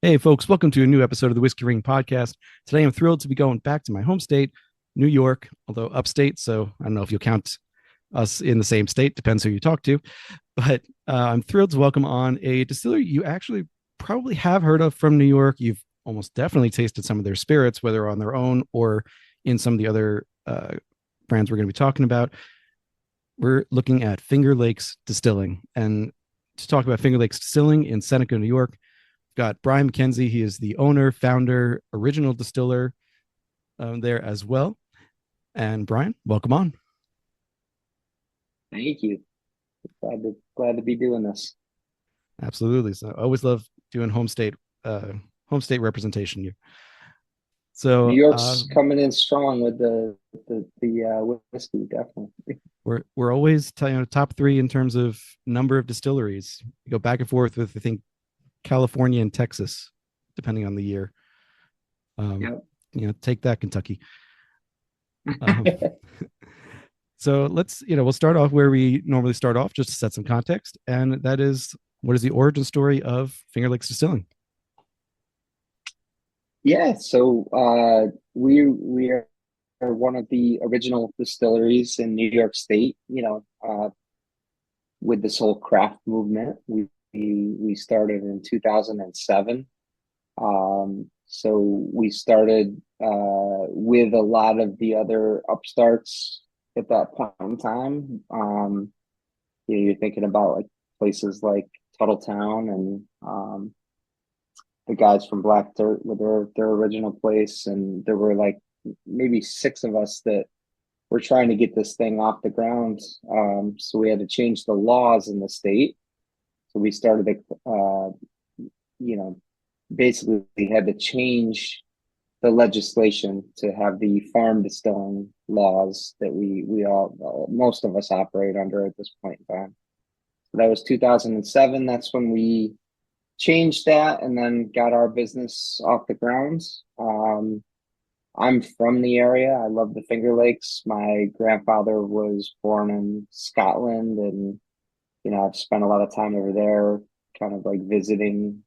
Hey, folks, welcome to a new episode of the Whiskey Ring podcast. Today, I'm thrilled to be going back to my home state, New York, although upstate. So I don't know if you'll count us in the same state, depends who you talk to. But I'm thrilled to welcome on a distiller you actually probably have heard of from New York. You've almost definitely tasted some of their spirits, whether on their own or in some of the other brands we're going to be talking about. We're looking at Finger Lakes Distilling. And to talk about Finger Lakes Distilling in Seneca, New York, got Brian McKenzie. He is the owner, founder, original distiller there as well. And Brian, welcome on. Thank you. Glad to be doing this. Absolutely. So I always love doing home state representation here. New So York's coming in strong with the whiskey, definitely. we're always top three in terms of number of distilleries. You go back and forth with I think California and Texas, depending on the year. Um, Yep. Take that Kentucky. Um, So we'll start off where we normally start off just to set some context. And that is, what is the origin story of Finger Lakes Distilling? Yeah, so we are one of the original distilleries in New York State. With this whole craft movement, we started in 2007. So we started with a lot of the other upstarts at that point in time. You're thinking about like places like Tuttletown and the guys from Black Dirt with their original place, and there were like maybe six of us that were trying to get this thing off the ground. So we had to change the laws in the state. So we started you know, basically had to change the legislation to have the farm distilling laws that we all most of us operate under at this point in time. So that was 2007. That's when we changed that and then got our business off the ground. I'm from the area. I love the Finger Lakes. My grandfather was born in Scotland, and I've spent a lot of time over there, kind of like visiting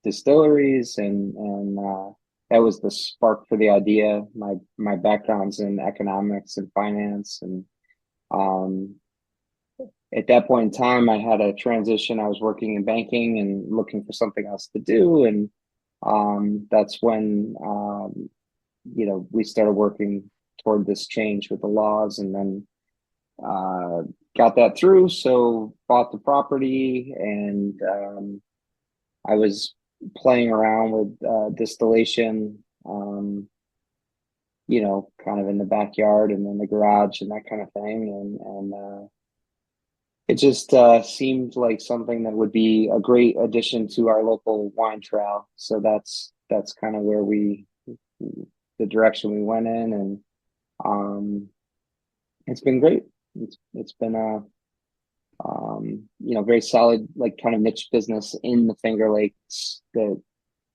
distilleries, and that was the spark for the idea. My background's in economics and finance, and um, at that point in time, I had a transition. I was working in banking and looking for something else to do, and that's when we started working toward this change with the laws, and then uh, got that through. So bought the property, and I was playing around with distillation, kind of in the backyard and in the garage and that kind of thing, and it just seemed like something that would be a great addition to our local wine trail. So that's kind of where the direction we went in, and um, it's been great. It's been a very solid, like kind of niche business in the Finger Lakes that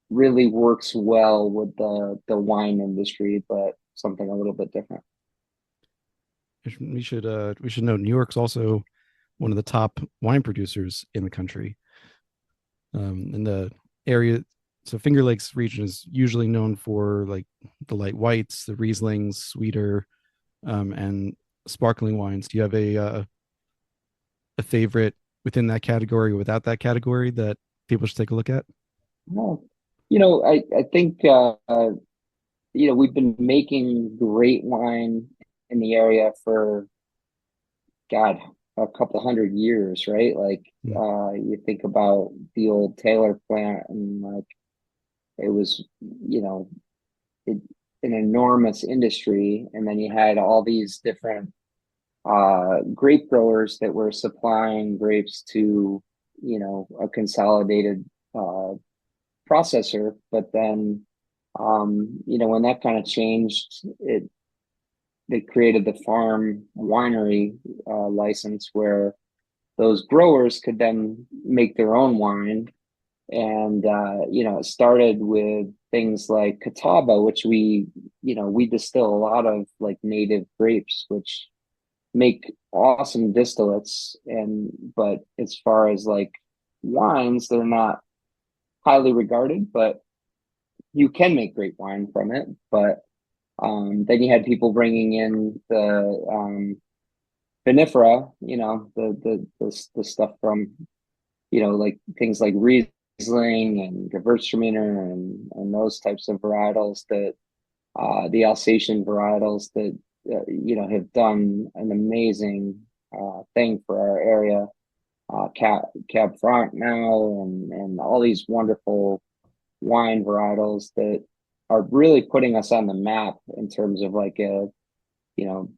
really works well with the wine industry, but something a little bit different. We should know New York's also one of the top wine producers in the country. In the area, so Finger Lakes region is usually known for like the light whites, the Rieslings, sweeter, and sparkling wines. Do you have a favorite within that category or without that category that people should take a look at? Well, I think we've been making great wine in the area for God, a couple hundred years, right? Like Mm. you think about the old Taylor plant, and like it was, it, an enormous industry, and then you had all these different grape growers that were supplying grapes to, a consolidated uh, processor. But then, when that kind of changed, they created the farm winery license where those growers could then make their own wine. And it started with things like catawba, which we distill a lot of like native grapes, which make awesome distillates. And but as far as like wines, they're not highly regarded, but you can make great wine from it. But then you had people bringing in the vinifera, the stuff from, like things like Riesling and Gewürztraminer and those types of varietals that the Alsatian varietals that have done an amazing thing for our area. Cab Franc now, and all these wonderful wine varietals that are really putting us on the map in terms of like you know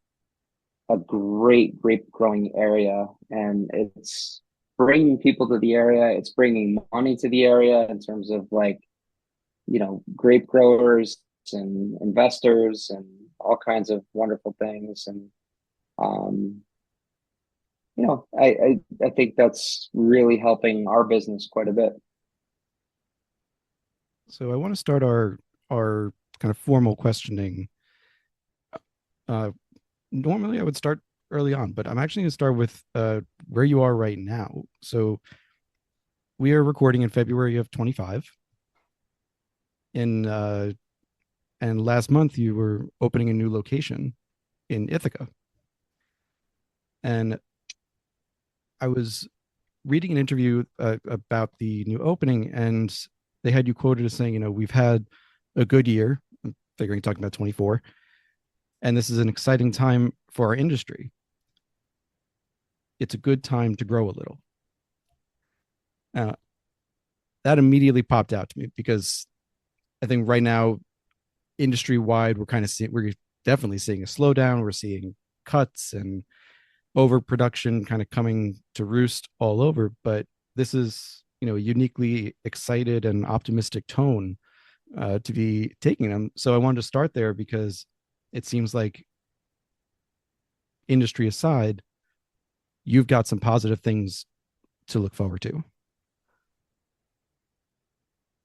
a great grape growing area, and it's bringing people to the area. It's bringing money to the area in terms of like grape growers and investors and all kinds of wonderful things. And um, I think that's really helping our business quite a bit. So I want to start our kind of formal questioning. Uh, Normally, I would start early on, but I'm actually going to start with where you are right now. So we are recording in February of 25, and last month you were opening a new location in Ithaca, and I was reading an interview about the new opening, and they had you quoted as saying, we've had a good year. I'm figuring talking about 24, and this is an exciting time for our industry. It's a good time to grow a little. Uh, that immediately popped out to me because I think right now, industry wide, we're definitely seeing a slowdown. We're seeing cuts and overproduction kind of coming to roost all over. But this is, a uniquely excited and optimistic tone to be taking them. So I wanted to start there because it seems like, industry aside, you've got some positive things to look forward to.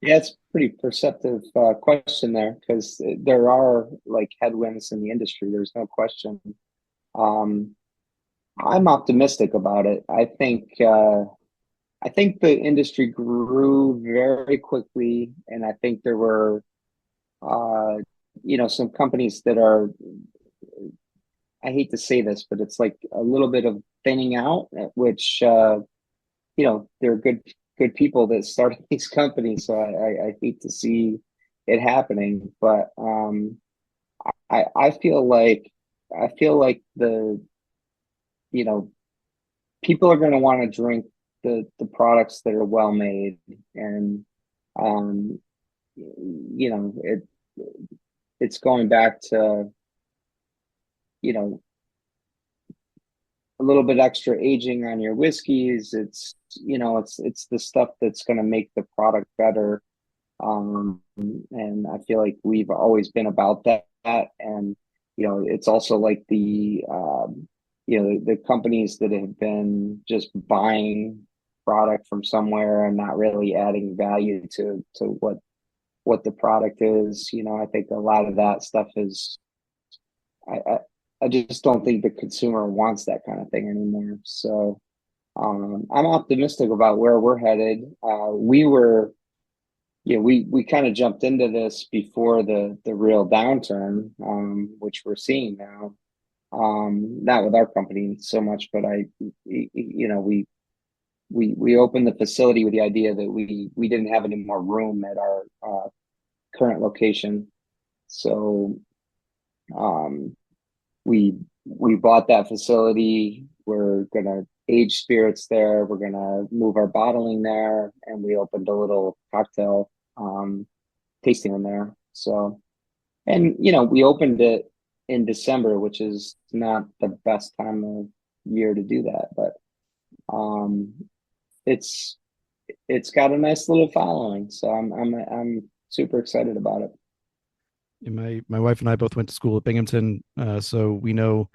Yeah, it's a pretty perceptive question there, because there are like headwinds in the industry. There's no question. Um, I'm optimistic about it. I think the industry grew very quickly, and I think there were uh, some companies that are, I hate to say this, but it's like a little bit of thinning out, which they're good people that started these companies. So I hate to see it happening, but I feel like the you know people are going to want to drink the products that are well made, and um it's going back to you know a little bit extra aging on your whiskeys. It's the stuff that's going to make the product better. And I feel like we've always been about that. And it's also like the companies that have been just buying product from somewhere and not really adding value to what the product is. I think a lot of that stuff is I, I I just don't think the consumer wants that kind of thing anymore. So I'm optimistic about where we're headed. We kind of jumped into this before the real downturn, which we're seeing now. Not with our company so much, but we opened the facility with the idea that we didn't have any more room at our current location, so um, we bought that facility. We're gonna age spirits there. We're gonna move our bottling there, and we opened a little cocktail tasting room there. So, and we opened it in December, which is not the best time of year to do that, but um, it's it's got a nice little following. So I'm super excited about it. And my wife and I both went to school at Binghamton, so we know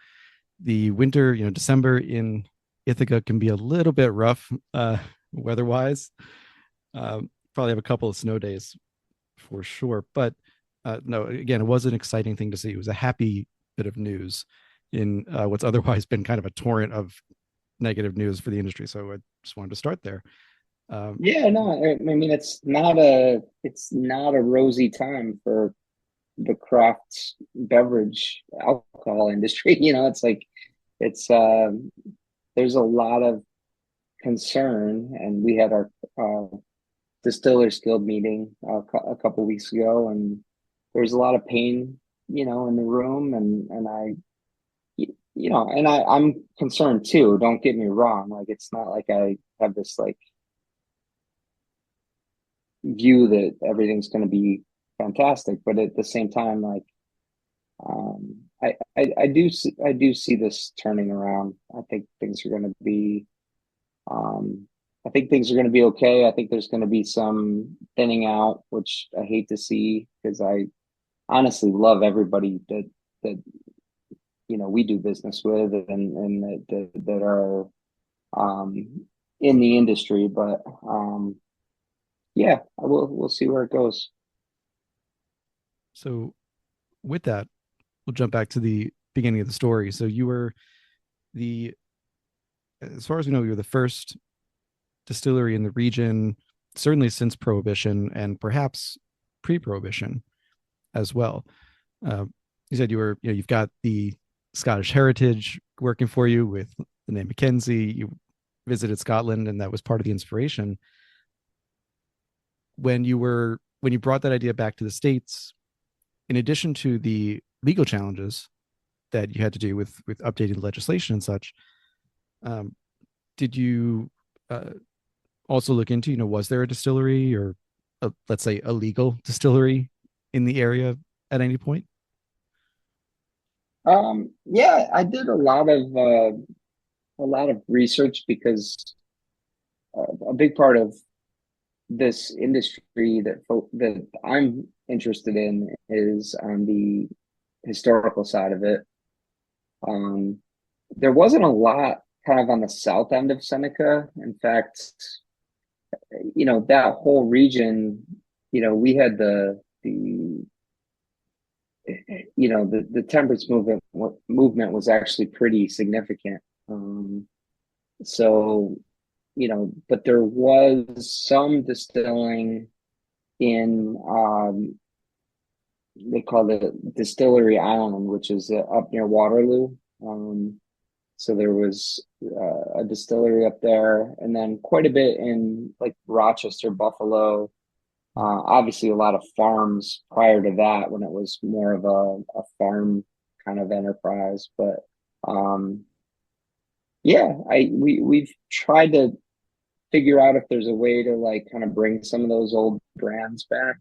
the winter. December in Ithaca can be a little bit rough, weather-wise. Probably have a couple of snow days for sure, but no, again, it was an exciting thing to see. It was a happy bit of news in what's otherwise been kind of a torrent of negative news for the industry. So I just wanted to start there. Yeah, no, I mean it's not a rosy time for the craft beverage alcohol industry. It's like it's there's a lot of concern, and we had our Distillers Guild meeting a couple weeks ago, and there's a lot of pain, in the room, and I'm concerned too. Don't get me wrong. Like, it's not like I have this like view that everything's going to be fantastic, but at the same time, like, I do see this turning around. I think things are going to be um, I think things are going to be okay. I think there's going to be some thinning out, which I hate to see because I honestly love everybody that we do business with and that are um, in the industry. But yeah, we'll see where it goes. So with that, we'll jump back to the beginning of the story. So you were the, as far as we know, you're the first distillery in the region, certainly since Prohibition and perhaps pre-Prohibition as well. Uh, you said you've got the Scottish heritage working for you with the name McKenzie. You visited Scotland, and that was part of the inspiration. When you brought that idea back to the States, in addition to the legal challenges that you had to do with updating the legislation and such, um, did you also look into, was there a distillery or let's say a legal distillery in the area at any point? Yeah, I did a lot of research because a big part of this industry that I'm interested in is on the historical side of it. Um, there wasn't a lot kind of on the south end of Seneca. In fact, that whole region, we had the temperance movement was actually pretty significant. So, but there was some distilling in they call it Distillery Island, which is up near Waterloo. So there was a distillery up there, and then quite a bit in like Rochester, Buffalo. Obviously, a lot of farms prior to that when it was more of a farm kind of enterprise. But um, yeah, we've tried to figure out if there's a way to like kind of bring some of those old brands back.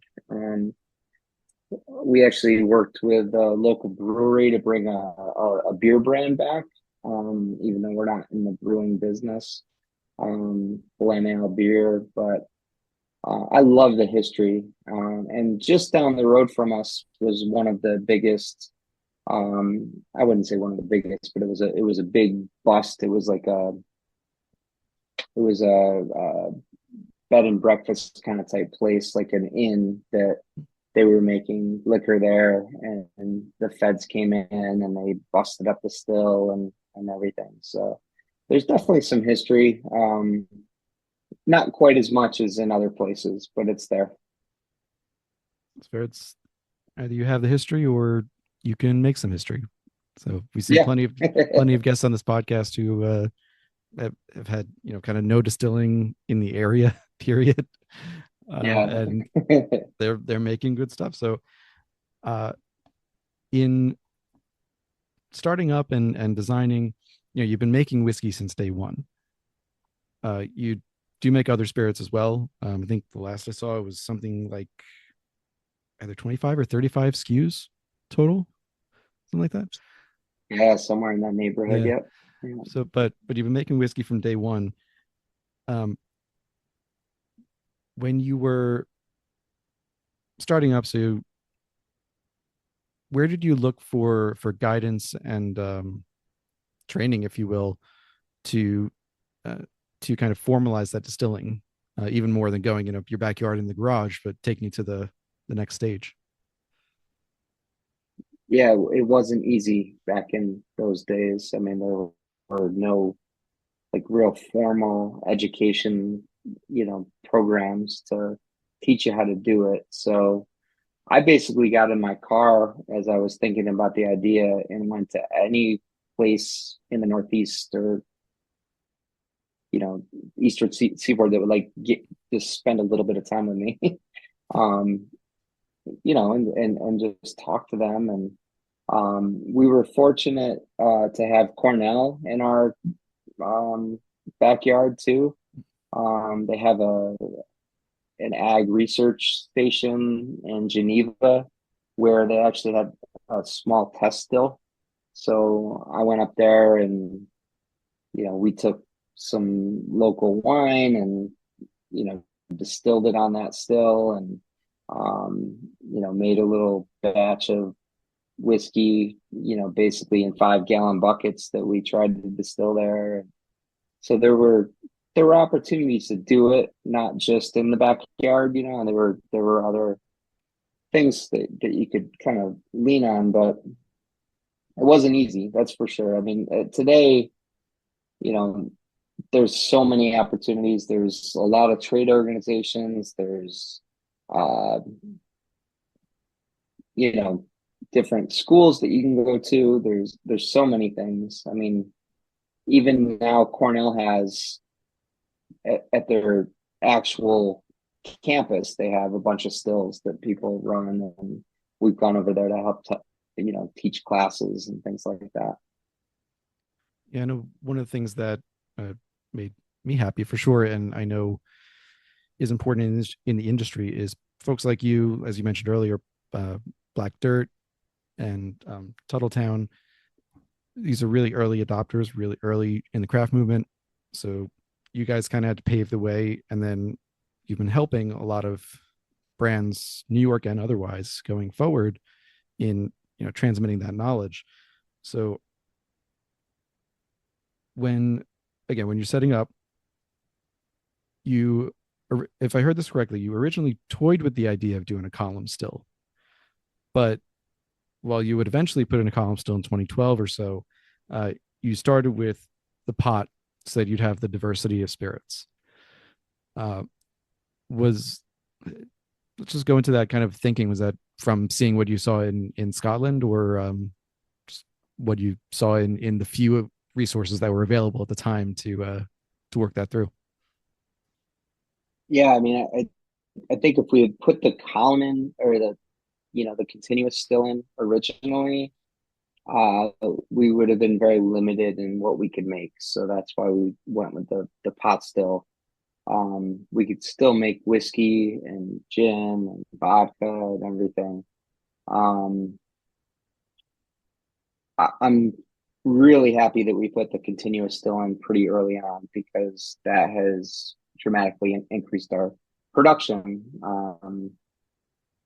We actually worked with a local brewery to bring a beer brand back, even though we're not in the brewing business, Blend Ale beer. But I love the history. And just down the road from us was one of the biggest. I wouldn't say one of the biggest, but it was a big bust. It was a bed and breakfast kind of type place, like an inn that they were making liquor there, and the feds came in and they busted up the still and everything. So there's definitely some history. Not quite as much as in other places, but it's there. It's fair. It's either you have the history or you can make some history. So we see Yeah. plenty of guests on this podcast who have had kind of no distilling in the area period, Yeah. and they're making good stuff. So uh, in starting up and designing, you've been making whiskey since day one. You do make other spirits as well. I think the last I saw was something like either 25 or 35 SKUs total, something like that. Yeah, somewhere in that neighborhood. Yeah. Yep. Yeah. So, but you've been making whiskey from day one. Um, when you were starting up, so where did you look for guidance and training, if you will, to uh, to kind of formalize that distilling, even more than going in your backyard in the garage, but taking you to the next stage? Yeah, it wasn't easy back in those days. I mean, there were no like real formal education programs to teach you how to do it. So I basically got in my car as I was thinking about the idea and went to any place in the Northeast or, you know, Eastern seaboard that would like just spend a little bit of time with me. um, and just talk to them. And we were fortunate to have Cornell in our backyard too. They have an ag research station in Geneva where they actually had a small test still. So I went up there and, we took some local wine and, distilled it on that still and, made a little batch of whiskey, basically in 5 gallon buckets that we tried to distill there. So there were opportunities to do it, not just in the backyard, and there were other things that you could kind of lean on, but it wasn't easy, that's for sure. I mean, today, you know, there's so many opportunities. There's a lot of trade organizations. There's, uh, you know, different schools that you can go to. There's so many things. I mean, even now Cornell has at their actual campus, they have a bunch of stills that people run, and we've gone over there to help teach classes and things like that. Yeah, I know one of the things that made me happy for sure, and I know is important in the industry is folks like you, as you mentioned earlier, Black Dirt and Tuttletown. These are really early adopters, really early in the craft movement. So you guys kind of had to pave the way, and then you've been helping a lot of brands, New York and otherwise, going forward in transmitting that knowledge. So when you're setting up, you, if I heard this correctly, you originally toyed with the idea of doing a column still, but while you would eventually put in a column still in 2012 or so, you started with the pot so that you'd have the diversity of spirits. Was Let's just go into that kind of thinking. Was that from seeing what you saw in Scotland, or just what you saw in the few resources that were available at the time to work that through? Yeah, I mean, I think if we had put the column in or the continuous still in originally, uh, we would have been very limited in what we could make. So that's why we went with the pot still. We could still make whiskey and gin and vodka and everything. Um, I'm really happy that we put the continuous still in pretty early on because that has dramatically increased our production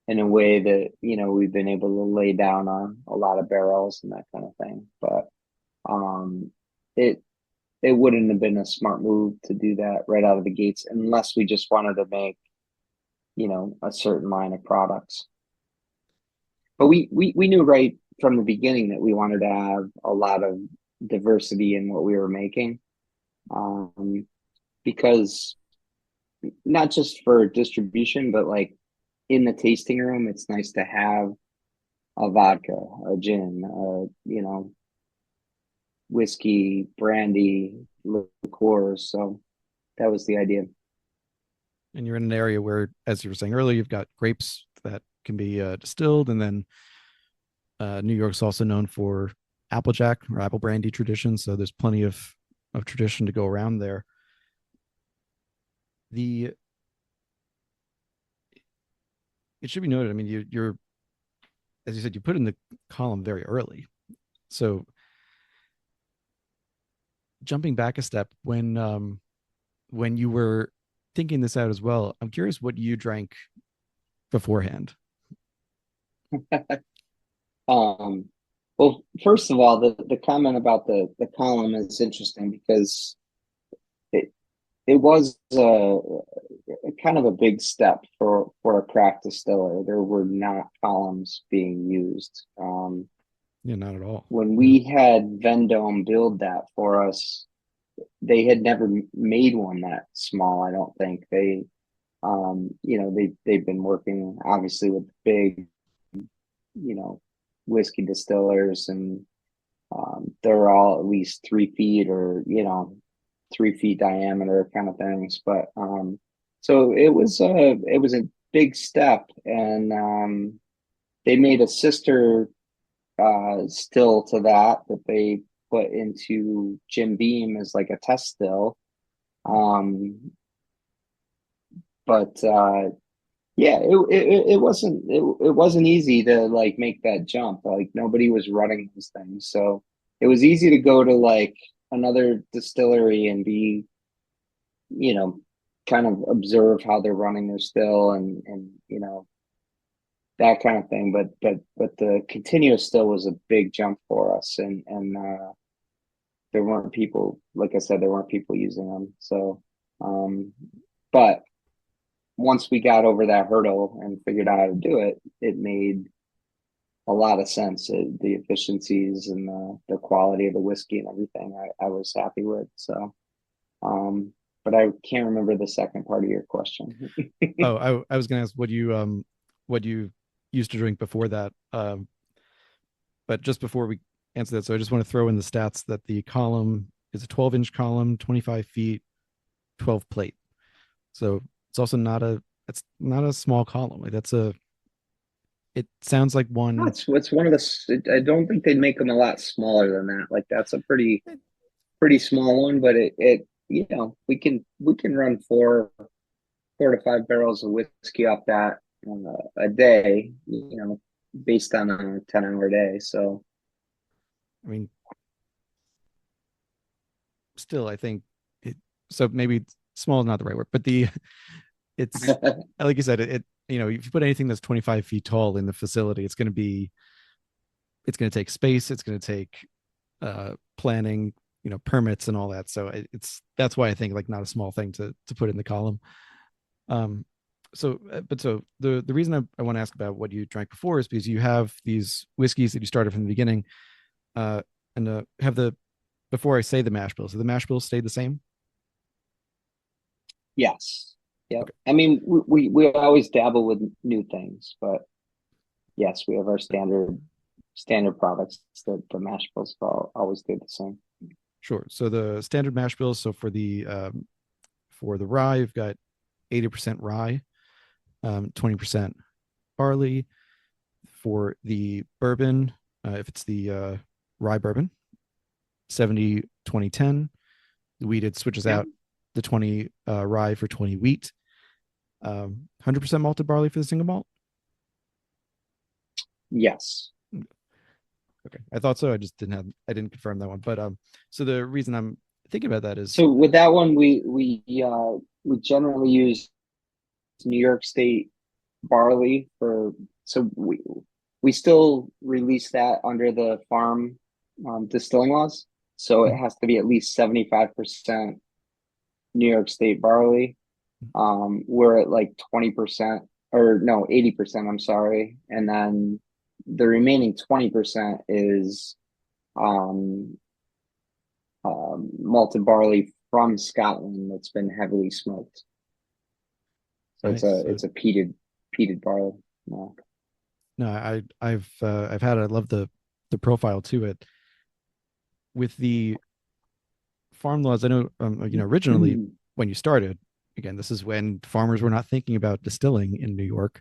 in a way that we've been able to lay down on a lot of barrels and that kind of thing. But um, it it wouldn't have been a smart move to do that right out of the gates unless we just wanted to make a certain line of products. But we knew right from the beginning that we wanted to have a lot of diversity in what we were making, um, because not just for distribution, but like in the tasting room, it's nice to have a vodka, a gin, whiskey, brandy, liqueurs. So that was the idea. And you're in an area where, as you were saying earlier, you've got grapes that can be distilled, and then New York's also known for applejack or apple brandy tradition. So there's plenty of tradition to go around there. The It should be noted. I mean, you're, as you said, you put in the column very early. So jumping back a step, when you were thinking this out as well, I'm curious what you drank beforehand. Um, well, first of all, the comment about the column is interesting because it it was a kind of a big step for a craft distiller. There were not columns being used. Yeah, not at all. When Yeah. we had Vendome build that for us, they had never made one that small. I don't think they've been working obviously with big, you know, whiskey distillers, and they're all at least 3 feet or 3 feet diameter kind of things. But so it was a big step, and they made a sister still to that they put into Jim Beam as like a test still. But yeah, it wasn't easy to like make that jump. Like nobody was running these things, so it was easy to go to like another distillery and be, you know, kind of observe how they're running their still, and that kind of thing. But the continuous still was a big jump for us, and there weren't people, like I said, there weren't people using them. So, but once we got over that hurdle and figured out how to do it, it made a lot of sense. The efficiencies and the quality of the whiskey and everything, I was happy with. So, but I can't remember the second part of your question. Oh, I was gonna ask what you used to drink before that. But just before we answer that, so I just want to throw in the stats that the column is a 12-inch column, 25 feet, 12 plate. So it's not a small column. Like it sounds like one. It's one of the. I don't think they'd make them a lot smaller than that. Like that's a pretty small one, but we can run four to five barrels of whiskey off that a day, based on a 10-hour day. So, I mean, still, I think so maybe small is not the right word, but it's like you said, if you put anything that's 25 feet tall in the facility, it's going to take space. It's going to take planning, permits and all that. So that's why I think like not a small thing to put in the column. So the reason I want to ask about what you drank before is because you have these whiskeys that you started from the beginning, and before I say the mash bills, have the mash bills stayed the same? yes, yeah. Okay. I mean, we always dabble with new things, but yes, we have our standard products. The mash bills always stay the same. Sure. So the standard mash bills. So for the rye, you've got 80% rye, 20% barley. For the bourbon, if it's the rye bourbon, 70, 20, 10. The wheat, it switches Yeah. out the 20 rye for 20 wheat. 100% malted barley for the single malt. Yes. Okay, I thought so. I didn't confirm that one. But so the reason I'm thinking about that is So with that one, we generally use New York State barley for. So we still release that under the farm distilling laws. So it has to be at least 75% New York State barley. We're at like 20%, or no, 80%, I'm sorry. And then the remaining 20% is um, malted barley from Scotland that's been heavily smoked. So it's nice. a So it's a peated barley. No. no, I've had I love the profile to it with the farm laws. I know originally when you started, again, this is when farmers were not thinking about distilling in New York.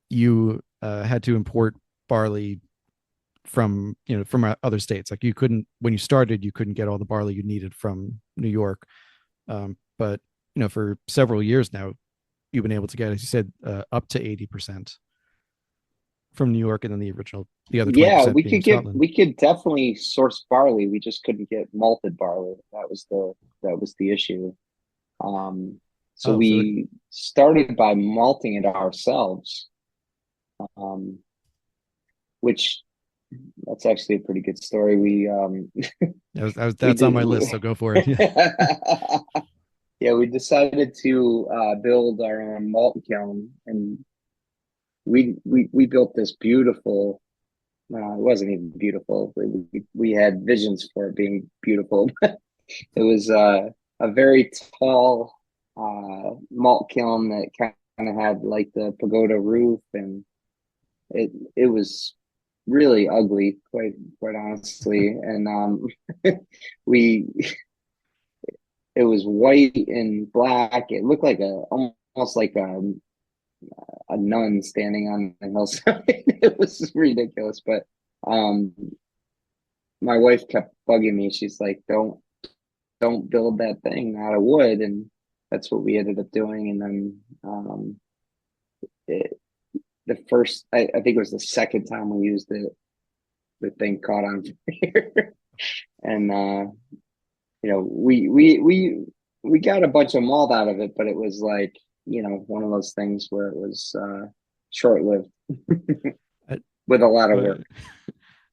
You had to import barley from other states. Like you couldn't, when you started, you couldn't get all the barley you needed from New York. But for several years now, you've been able to get, as you said, up to 80% from New York, and then the other Yeah, 20% being Scotland. we could definitely source barley. We just couldn't get malted barley. That was the issue. So Oh, so we started by malting it ourselves, um, which that's actually a pretty good story. We that's on did. my list. So go for it. Yeah, we decided to build our own malt kiln, and we built this beautiful. It wasn't even beautiful. We had visions for it being beautiful. It was a very tall malt kiln that kind of had like the pagoda roof, and it was really ugly, quite honestly. And we it was white and black. It looked like a almost like a nun standing on the hillside. It was ridiculous, but um, my wife kept bugging me. She's like, don't build that thing out of wood," and that's what we ended up doing. And then it, the first, I think it was the second time we used it, the thing caught on fire, and we got a bunch of malt out of it, but it was like one of those things where it was short lived I, with a lot of well, work.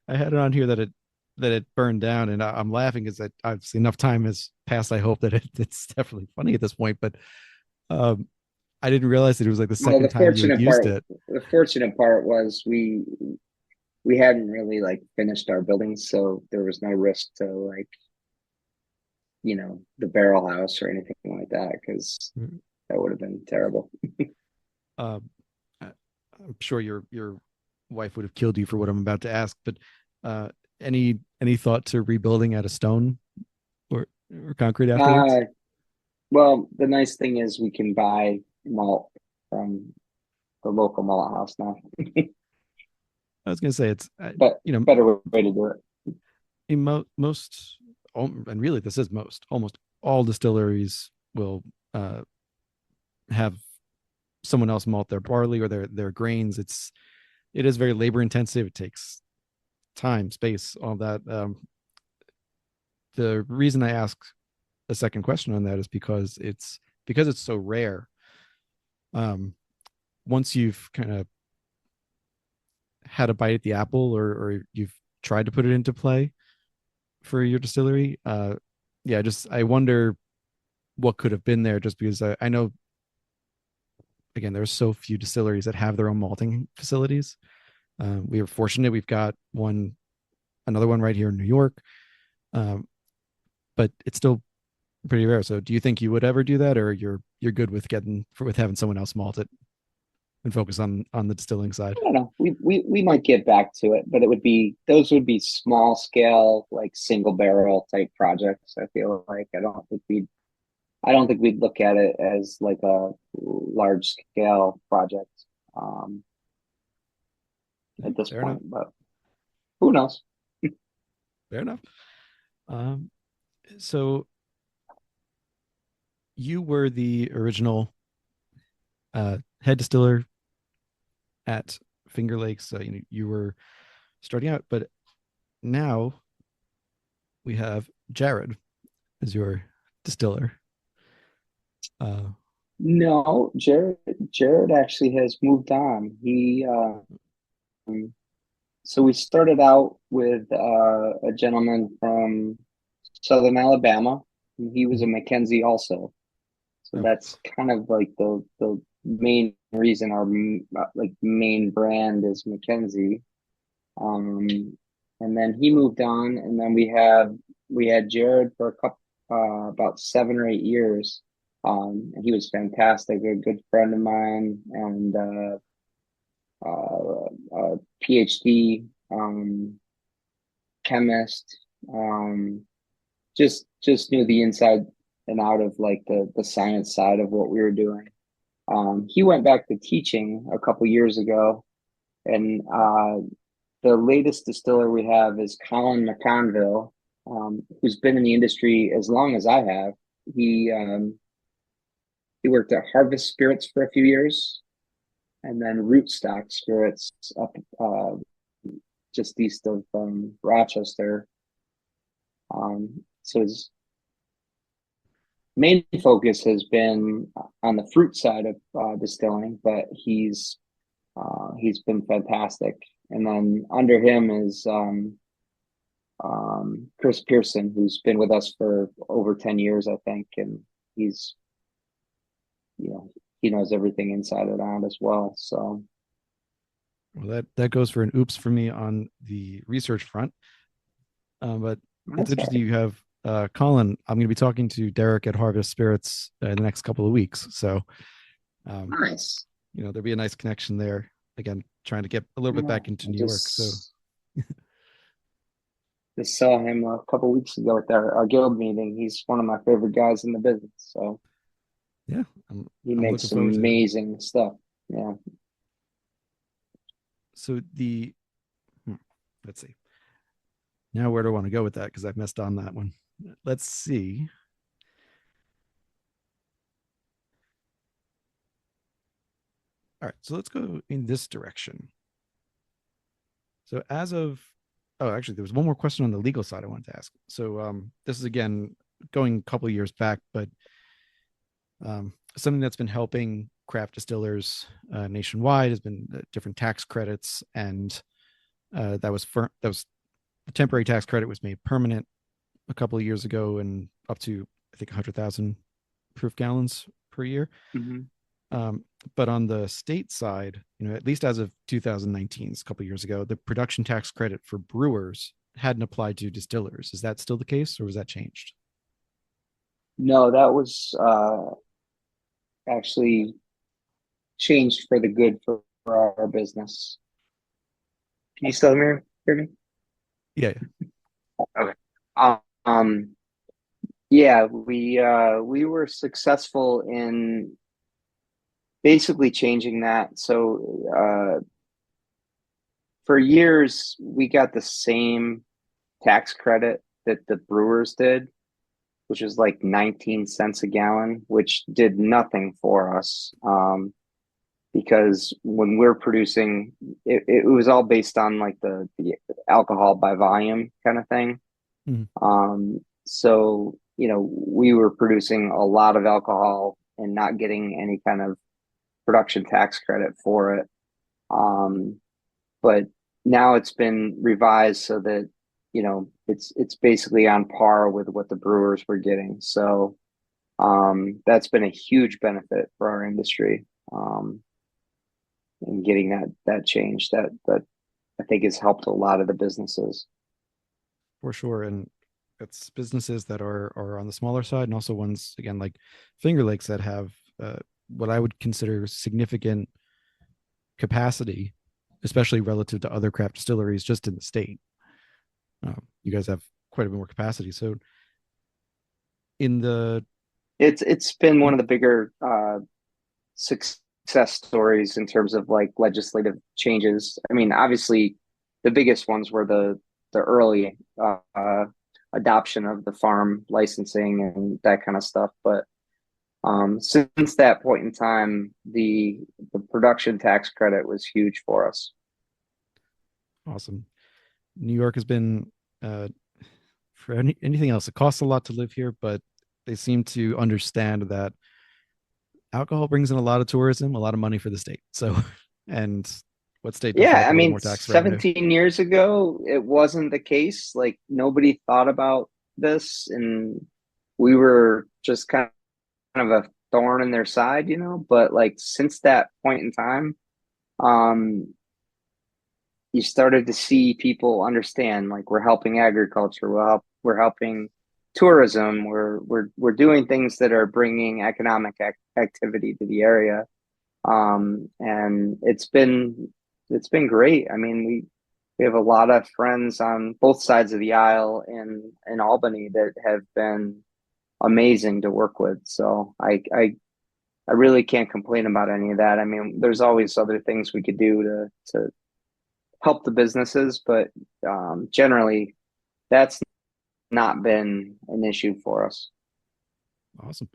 I had it on here that it burned down, and I'm laughing because obviously enough time has passed. I hope that it's definitely funny at this point, but um, I didn't realize that it was like the Well, second time you had used it. the fortunate part was we hadn't really like finished our buildings, so there was no risk to like the barrel house or anything like that, because that would have been terrible. Um, I'm sure your wife would have killed you for what I'm about to ask, but uh, any thought to rebuilding out of stone or concrete afterwards? Uh, well, the nice thing is we can buy malt from the local malt house now, I was going to say it's but better way to do it. in most, and really this is most, almost all distilleries will have someone else malt their barley or their grains. It is very labor intensive. It takes time, space, all that. The reason I ask a second question on that is because it's so rare. Um, Once you've kind of had a bite at the apple, or you've tried to put it into play for your distillery, yeah, just I wonder what could have been there. Just because I know, again, there's so few distilleries that have their own malting facilities. We are fortunate; we've got another one right here in New York, um, but it's still pretty rare. So, do you think you would ever do that, or you're good with with having someone else malt it and focus on the distilling side? I don't know. We might get back to it, but those would be small scale, like single barrel type projects. I feel like I don't think we'd look at it as like a large scale project um, at this Fair enough. point. But who knows? Fair enough. Um, so you were the original head distiller at Finger Lakes. You were starting out, but now we have Jared as your distiller. Uh, No, Jared actually has moved on. So we started out with a gentleman from Southern Alabama. He was a McKenzie also. So oh, that's kind of like the main reason our like main brand is McKenzie. Um, and then he moved on, and then we had Jared for a couple about 7 or 8 years. And he was fantastic, a good friend of mine, and a PhD chemist. Just knew the inside and out of like the science side of what we were doing. He went back to teaching a couple years ago, and the latest distiller we have is Colin McConville, who's been in the industry as long as I have. He worked at Harvest Spirits for a few years, and then Rootstock Spirits up just east of Rochester. So his main focus has been on the fruit side of distilling, but he's been fantastic. And then under him is Chris Pearson, who's been with us for over 10 years, I think, and he's you know he knows everything inside and out as well. So well, that goes for an oops for me on the research front. But it's that's all interesting right. you have Colin, I'm going to be talking to Derek at Harvest Spirits in the next couple of weeks. So, um, Nice. there'll be a nice connection there. Again, trying to get a little bit Yeah, back into I New York. So, just saw him a couple weeks ago at our guild meeting. He's one of my favorite guys in the business. So yeah, I'm he I'm makes looking some forward to it. amazing stuff. Yeah. So let's see. Now, where do I want to go with that? Because I've messed on that one. Let's see. All right, so let's go in this direction. So as of, oh, actually, there was one more question on the legal side I wanted to ask. So this is again going a couple of years back, but something that's been helping craft distillers nationwide has been different tax credits, and that was the temporary tax credit was made permanent a couple of years ago, and up to I think 100,000 proof gallons per year. Hmm. But on the state side, at least as of 2019, a couple of years ago, the production tax credit for brewers hadn't applied to distillers. Is that still the case, or was that changed? No, that was actually changed for the good for our business. Can you still hear me? Yeah. Okay. Um, yeah, we were successful in basically changing that. So for years we got the same tax credit that the brewers did, which was like 19 cents a gallon, which did nothing for us. Because when we're producing, it was all based on like the alcohol by volume kind of thing. Mhm. So, we were producing a lot of alcohol and not getting any kind of production tax credit for it. Um, but now it's been revised so that, it's basically on par with what the brewers were getting. So, that's been a huge benefit for our industry. And getting that change that I think has helped a lot of the businesses. For sure. And it's businesses that are on the smaller side, and also ones again like Finger Lakes that have what I would consider significant capacity, especially relative to other craft distilleries just in the state. You guys have quite a bit more capacity. So in the It's been one of the bigger success stories in terms of like legislative changes. I mean, obviously, the biggest ones were the early adoption of the farm licensing and that kind of stuff. But since that point in time, the production tax credit was huge for us. awesome, New York has been for anything else. It costs a lot to live here, but they seem to understand that alcohol brings in a lot of tourism, a lot of money for the state. So, and what state doesn't Yeah, like I a little mean, more tax revenue? 17 years ago, it wasn't the case. Like nobody thought about this, and we were just kind of a thorn in their side. But like since that point in time, um, you started to see people understand like we're helping agriculture, we're helping tourism, we're doing things that are bringing economic activity to the area. And it's been great. I mean, we have a lot of friends on both sides of the aisle in Albany that have been amazing to work with. So I really can't complain about any of that. I mean, there's always other things we could do to help the businesses, but generally that's not been an issue for us. Awesome.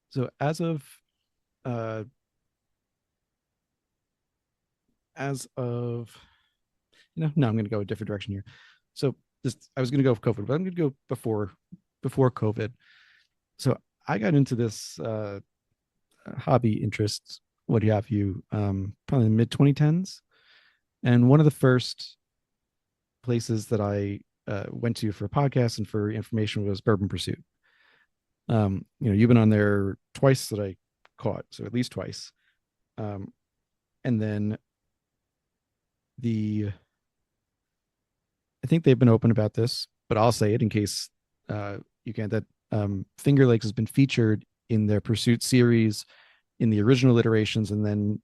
So uh as of no, I'm going to go a different direction here. So this I was going to go with COVID, but I'm going to go before COVID. So I got into this hobby interests, what have you, probably in the mid 2010s. And one of the first places that I went to for a podcast and for information was Bourbon Pursuit. You've been on there twice that I caught, so at least twice. And then the I think they've been open about this, but I'll say it in case you can that Finger Lakes has been featured in their Pursuit series in the original iterations, and then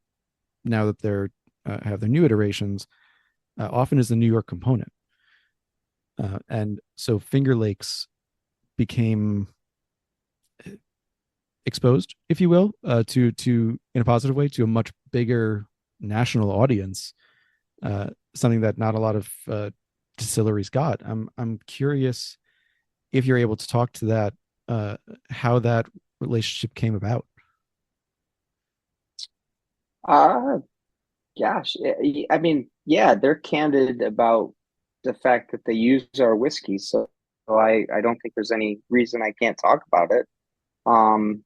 now that they're have their new iterations, often is the New York component. And so Finger Lakes became exposed, if you will, to in a positive way to a much bigger national audience, something that not a lot of distilleries got. I'm curious if you're able to talk to that, how that relationship came about. Uh, Gosh, I mean, yeah, they're candid about the fact that they use our whiskey, so I don't think there's any reason I can't talk about it. Um,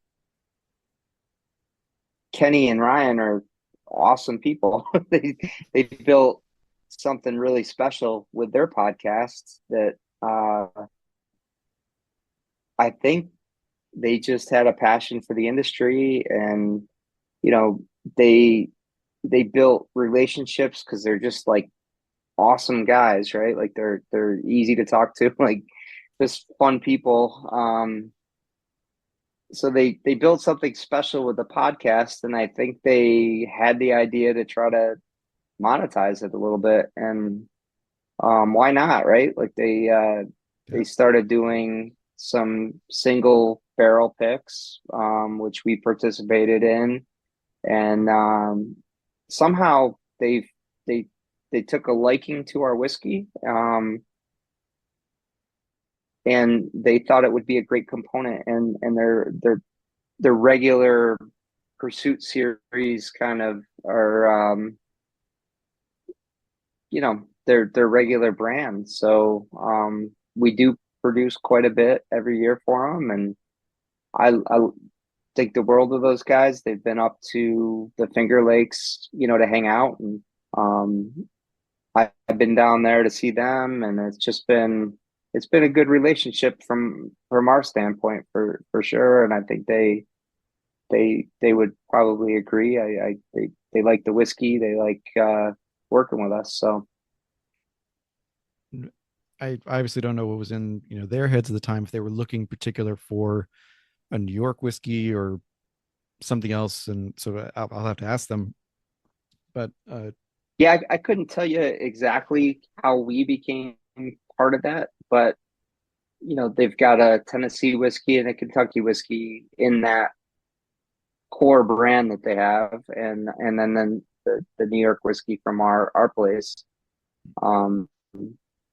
Kenny and Ryan are awesome people. They built something really special with their podcast that I think they just had a passion for the industry, and you know they they built relationships because they're just like awesome guys, right? Like they're easy to talk to, like just fun people. So they built something special with the podcast, and I think they had the idea to try to monetize it a little bit. And why not, right? Like they Yeah. started doing some single barrel picks, which we participated in, and somehow they they took a liking to our whiskey, and they thought it would be a great component, and their regular pursuit series kind of are their regular brand. So we do produce quite a bit every year for them, and I think the world of those guys. They've been up to the Finger Lakes, to hang out, and um, I've been down there to see them, and it's been a good relationship from our standpoint for sure. And I think they would probably agree. They like the whiskey. They like working with us. So I obviously don't know what was in their heads at the time, if they were looking particular for a New York whiskey or something else, and so I'll have to ask them. But yeah, I couldn't tell you exactly how we became part of that, but they've got a Tennessee whiskey and a Kentucky whiskey in that core brand that they have, and then the New York whiskey from our place. Um,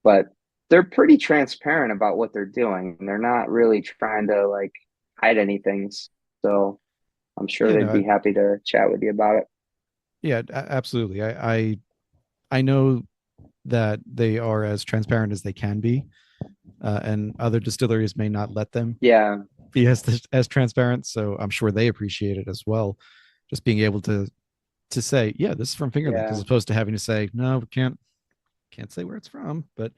but they're pretty transparent about what they're doing. They're not really trying to like hide anything. So I'm sure yeah, they'd no, be happy to chat with you about it. yeah, absolutely. I know that they are as transparent as they can be, and other distilleries may not let them Yeah, be as transparent. So I'm sure they appreciate it as well. Just being able to say, yeah, this is from Finger Lakes, as yeah. opposed to having to say, no, we can't say where it's from. But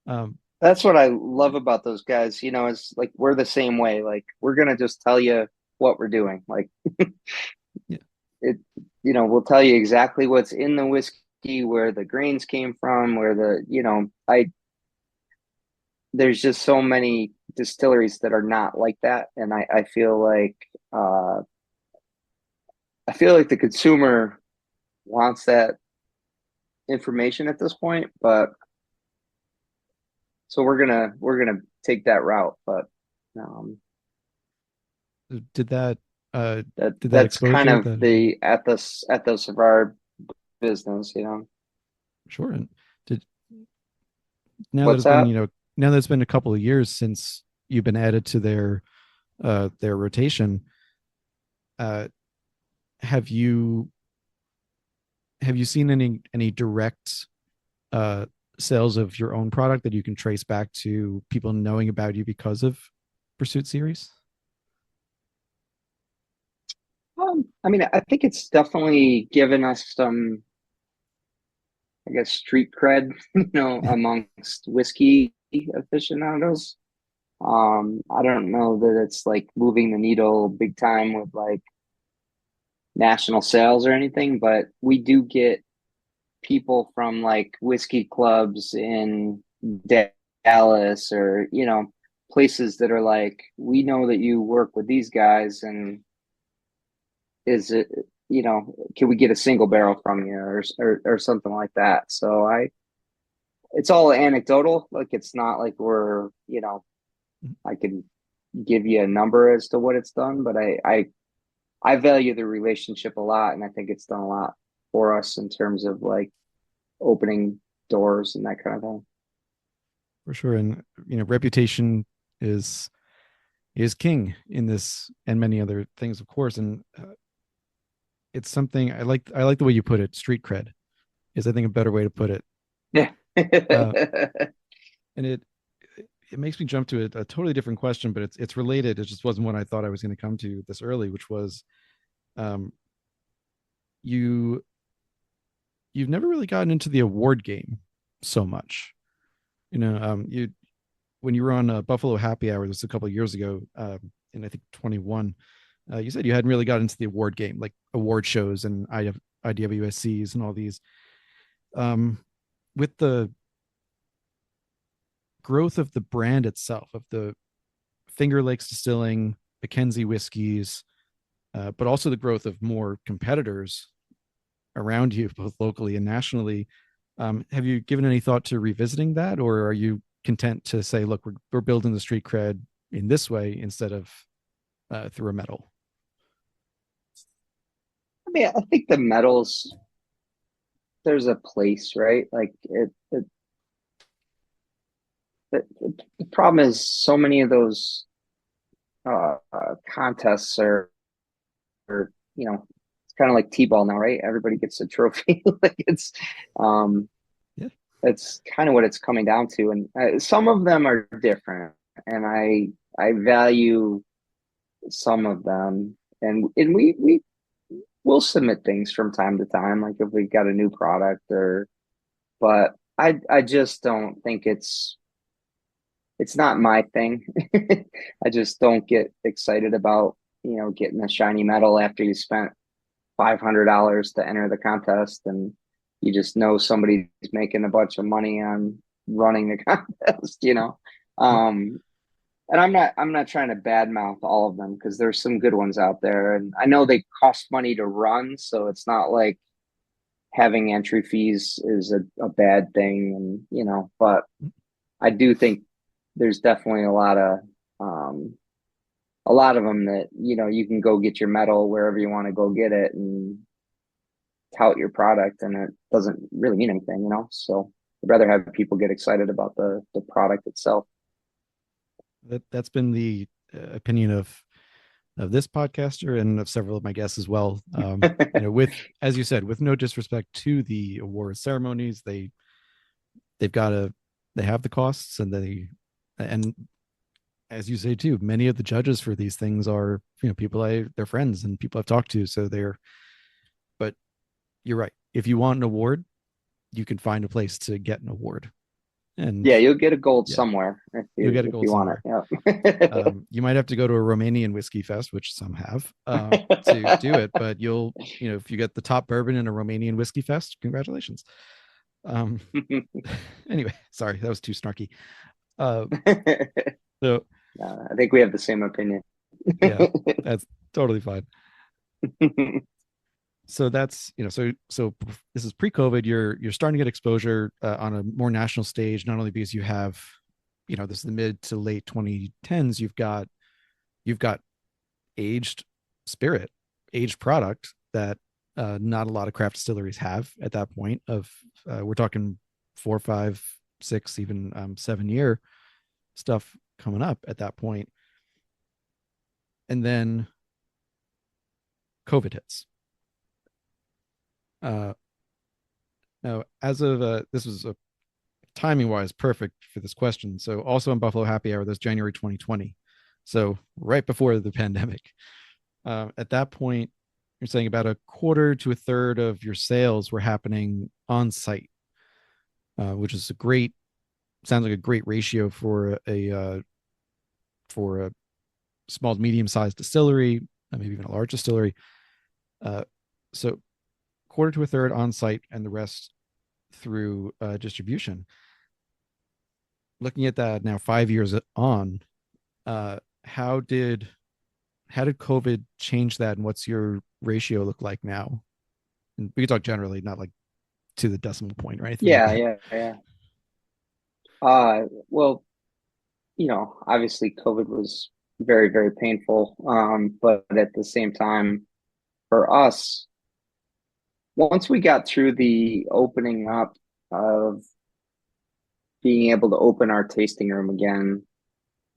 um, That's what I love about those guys. It's like we're the same way. Like we're gonna just tell you what we're doing. Like yeah, it, we'll tell you exactly what's in the whiskey, where the grains came from, where I there's just so many distilleries that are not like that, and uh, I feel like the consumer wants that information at this point, but so we're gonna take that route, but um, did that that did that that's kind exposure of that the ethos of our business. sure. And did now that What's it's been that? now that it's been a couple of years since you've been added to their rotation, uh, have you seen any direct uh, sales of your own product that you can trace back to people knowing about you because of Pursuit series? I mean, I think it's definitely given us some, I guess, street cred, amongst whiskey aficionados. I don't know that it's like moving the needle big time with like national sales or anything, but we do get people from like whiskey clubs in Dallas, or places that are like, we know that you work with these guys, and is it, can we get a single barrel from you, or something like that. So it's all anecdotal. Like, it's not like we're, I can give you a number as to what it's done, but I value the relationship a lot, and I think it's done a lot for us in terms of like opening doors and that kind of thing. For sure. And reputation is is king in this and many other things, of course. And it's something I like the way you put it. Street cred is, I think, a better way to put it. Yeah. Uh, and it makes me jump to a totally different question, but it's related. It just wasn't one I thought I was going to come to this early, which was, um, you you've never really gotten into the award game so much. You when you were on Buffalo Happy Hour, this was a couple of years ago, in I think 21. You said you hadn't really got into the award game, like award shows and IWSCs and all these. With the growth of the brand itself, of the Finger Lakes Distilling, McKenzie whiskeys, but also the growth of more competitors around you, both locally and nationally. Have you given any thought to revisiting that, or are you content to say, look, we're building the street cred in this way instead of through a medal? I mean, I think the medals, there's a place, right? Like the problem is so many of those contests are, it's kind of like t-ball now, right? Everybody gets a trophy. Like, um, Yeah. it's kind of what it's coming down to, and some of them are different, and I value some of them, and we will submit things from time to time, like if we got a new product, but I just don't think it's not my thing. I just don't get excited about, getting a shiny medal after you spent $500 to enter the contest, and you just know somebody's making a bunch of money on running the contest. Um, and I'm not trying to badmouth all of them, because there's some good ones out there, and I know they cost money to run, so it's not like having entry fees is a bad thing, and but I do think there's definitely um a lot of them that you can go get your medal wherever you want to go get it and tout your product, and it doesn't really mean anything. So I'd rather have people get excited about the product itself. That's been the opinion of this podcaster and of several of my guests as well. With, as you said, with no disrespect to the award ceremonies, they've got to they have the costs, and as you say too, many of the judges for these things are people they're friends and people I've talked to. So but you're right. If you want an award, you can find a place to get an award. And yeah, you'll get a gold yeah, somewhere you'll get a if gold you want somewhere. it. Yeah. You might have to go to a Romanian whiskey fest, which some have, to do it. But if you get the top bourbon in a Romanian whiskey fest, congratulations. Um, anyway, sorry, that was too snarky. Uh, so I think we have the same opinion. yeah, that's totally fine. So that's so this is pre-COVID. You're starting to get exposure on a more national stage, not only because you have, this is the mid to late 2010s. You've got aged spirit, aged product that not a lot of craft distilleries have at that point. We're talking 4, 5, 6, even 7 year stuff coming up at that point. And then COVID hits. Now, as of this was a timing wise perfect for this question. So also in Buffalo Happy Hour, that's January 2020. So right before the pandemic. At that point, you're saying about a quarter to a third of your sales were happening on site, which is sounds like a great ratio for a small to medium sized distillery, maybe even a large distillery. So quarter to a third on site and the rest through distribution. Looking at that now, 5 years on, How did COVID change that, and what's your ratio look like now? And we can talk generally, not like to the decimal point or anything like Yeah, that. yeah, yeah. Well, obviously COVID was very, very painful. But at the same time, for us, once we got through the opening up of being able to open our tasting room again,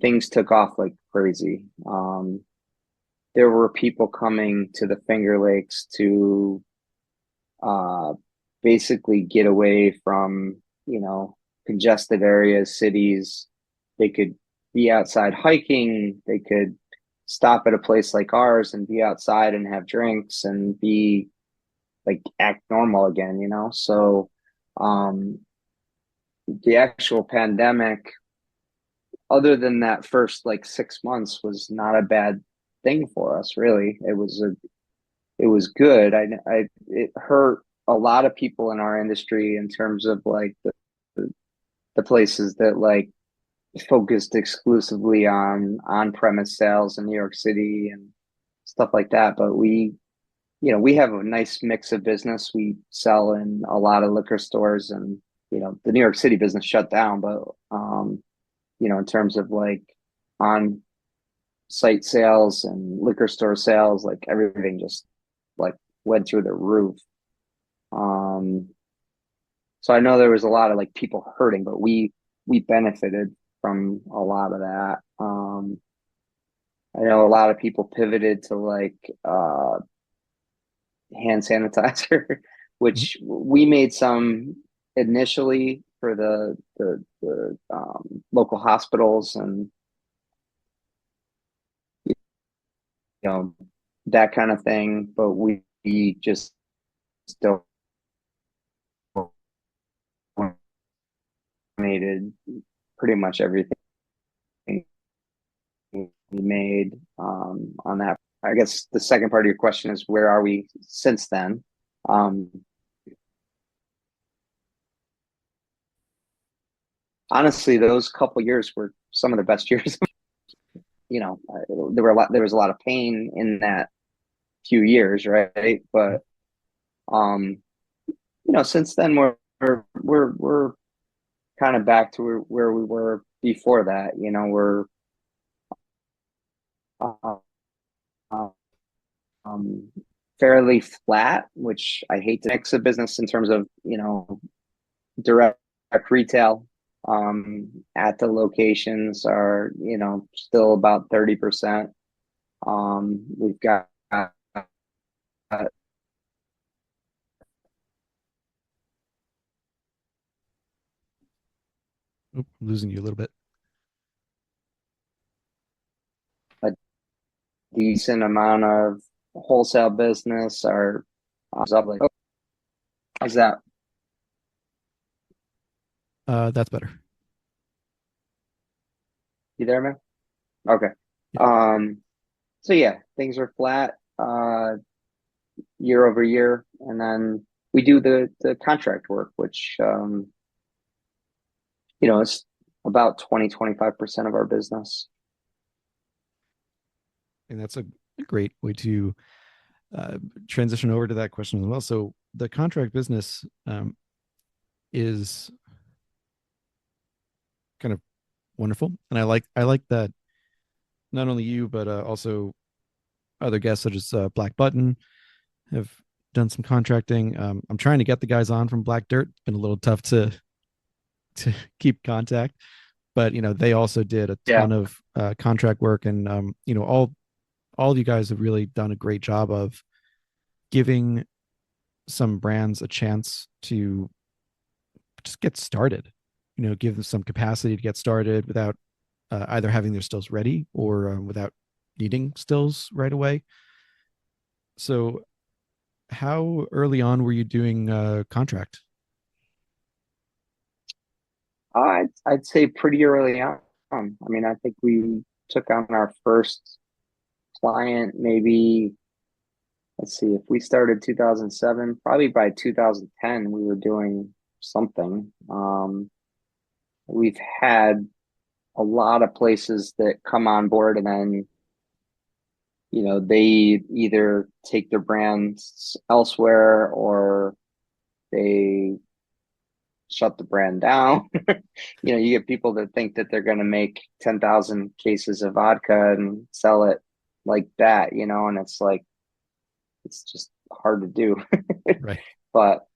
things took off like crazy. There were people coming to the Finger Lakes to uh, basically get away from, congested areas, cities. They could be outside hiking. They could stop at a place like ours and be outside and have drinks and be like act normal again, So, um, the actual pandemic, other than that first like 6 months, was not a bad thing for us, really. It was good. It hurt a lot of people in our industry in terms of like the places that like focused exclusively on premise sales in New York City and stuff like that. But we have a nice mix of business. We sell in a lot of liquor stores, and the New York City business shut down, but in terms of like on site sales and liquor store sales, like everything just like went through the roof. Um, so I know there was a lot of like people hurting, but we benefited from a lot of that. I know a lot of people pivoted to like hand sanitizer, Mhm. which we made some initially for the local hospitals and you know that kind of thing, but we just donated pretty much everything we made on that. I guess the second part of your question is where are we since then? Um, Honestly, those couple years were some of the best years. There was a lot of pain in that few years, right? But um, since then we're kind of back to where we were before that. We're uh, um, fairly flat, which I hate to mix a business in terms of direct retail. At the locations are still about 30%. We've got Oop, I'm losing you a little bit. a decent amount of wholesale business. Are up like, oh, how's that? That's better. You there, man? Okay. Yeah. Um, so yeah, things are flat year over year, and then we do the contract work, which is about 20-25% of our business. And that's a great way to transition over to that question as well. So the contract business is kind of wonderful, and I like that not only you but also other guests such as Black Button have done some contracting. I'm trying to get the guys on from Black Dirt. It's been a little tough to keep contact, but they also did a Yeah. ton of contract work, and all of you guys have really done a great job of giving some brands a chance to just get started. Give them some capacity to get started without either having their stills ready or without needing stills right away. So, how early on were you doing contract? I'd say pretty early on. I mean, I think we took on our first client maybe, let's see, if we started 2007, probably by 2010 we were doing something. We've had a lot of places that come on board and then, they either take their brands elsewhere or they shut the brand down. You get people that think that they're going to make 10,000 cases of vodka and sell it like that, and it's like, it's just hard to do. Right. But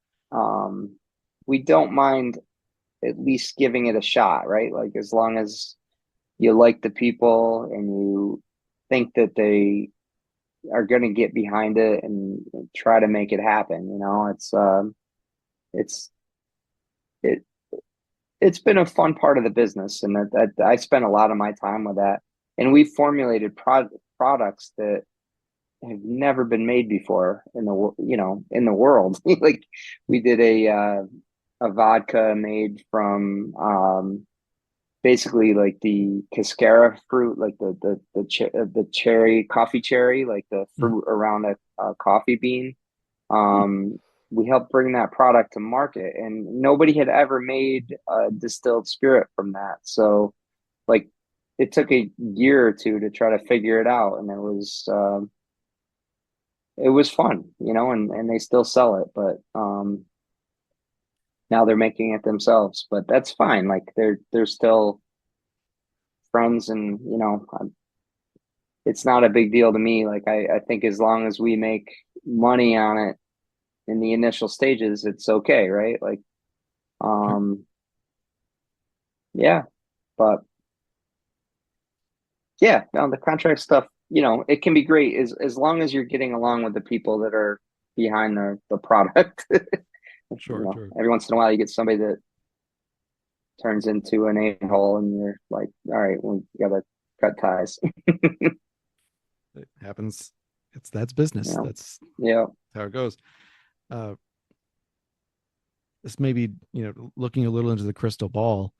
we don't mind at least giving it a shot, right? Like as long as you like the people and you think that they are going to get behind it and try to make it happen, it's it it's been a fun part of the business, and that I spent a lot of my time with that. And we formulated products that have never been made before in the world. Like we did a vodka made from basically like the cascara fruit, like the cherry, coffee cherry, like the Mm. fruit around a coffee bean. We helped bring that product to market, and nobody had ever made a distilled spirit from that. So, like, it took a year or two to try to figure it out, and it was fun, and they still sell it, but now they're making it themselves. But that's fine. Like, they're still friends, and it's not a big deal to me. Like, I think as long as we make money on it in the initial stages, it's okay, right? Like, Sure. um, yeah, but yeah, no, the contract stuff, it can be great as long as you're getting along with the people that are behind the product. Sure. Sure. Every once in a while you get somebody that turns into an a-hole and you're like, all right, we gotta cut ties. It happens. That's business. Yeah. That's Yeah. how it goes. Uh, this may be, looking a little into the crystal ball,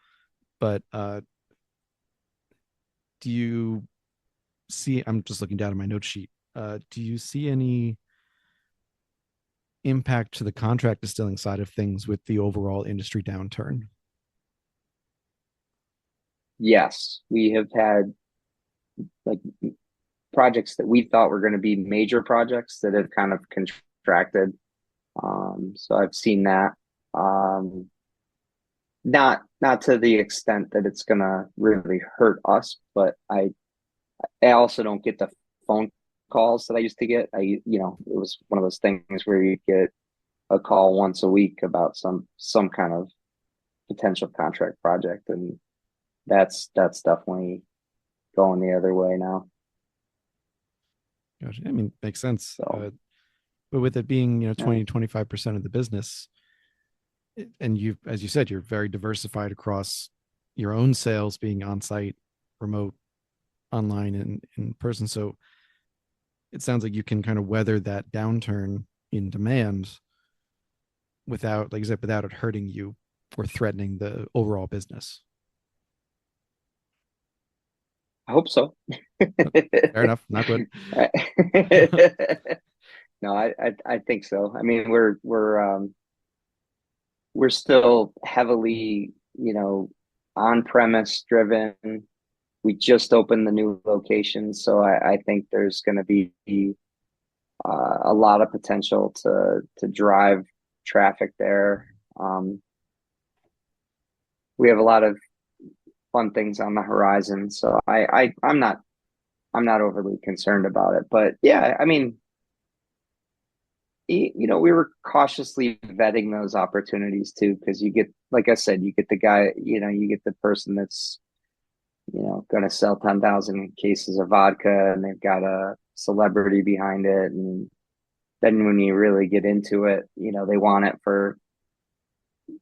but do you see, I'm just looking down at my note sheet. Do you see any impact to the contract distilling side of things with the overall industry downturn? Yes. We have had like projects that we thought were going to be major projects that have kind of contracted. So I've seen that. Um, not to the extent that it's gonna really hurt us, but I also don't get the phone calls that I used to get. It was one of those things where you get a call once a week about some kind of potential contract project, and that's definitely going the other way now. Gotcha. I mean, makes sense. So But with it being, yeah, 20-25% of the business, and you, as you said, you're very diversified across your own sales being on site, remote, online, and in person. So it sounds like you can kind of weather that downturn in demand without, like you said, without it hurting you or threatening the overall business. I hope so. Fair enough. Not good. No, I think so. I mean, we're still heavily, on premise driven. We just opened the new location, so I think there's going to be a lot of potential to drive traffic there. We have a lot of fun things on the horizon, so I'm not overly concerned about it. But yeah, I mean, we were cautiously vetting those opportunities too, because you get, like I said, you get the guy, you get the person that's going to sell 10,000 cases of vodka and they've got a celebrity behind it. And then when you really get into it, they want it for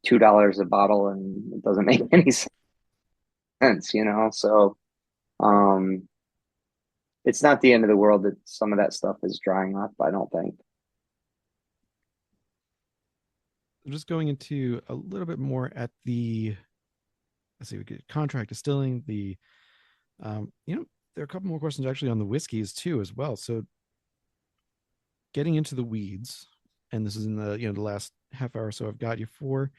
$2 a bottle and it doesn't make any sense. So, um, it's not the end of the world that some of that stuff is drying up, I don't think. Just going into a little bit more at the, let's see, we get contract distilling, there are a couple more questions actually on the whiskeys too, as well. So getting into the weeds, and this is in the last half hour or so I've got you for.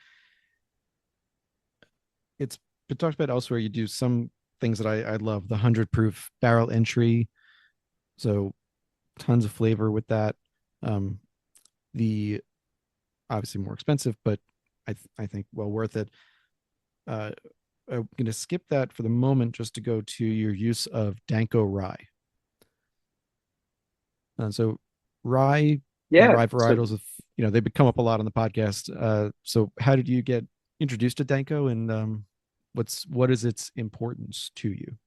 It's been talked about elsewhere. You do some things that I love. The 100 proof barrel entry, so tons of flavor with that. Um, the obviously more expensive, but I think well worth it. Uh, I'm going to skip that for the moment just to go to your use of Danko rye. So rye and Yeah. rye So varietals, of they've come up a lot on the podcast. So how did you get introduced to Danko, and what is its importance to you?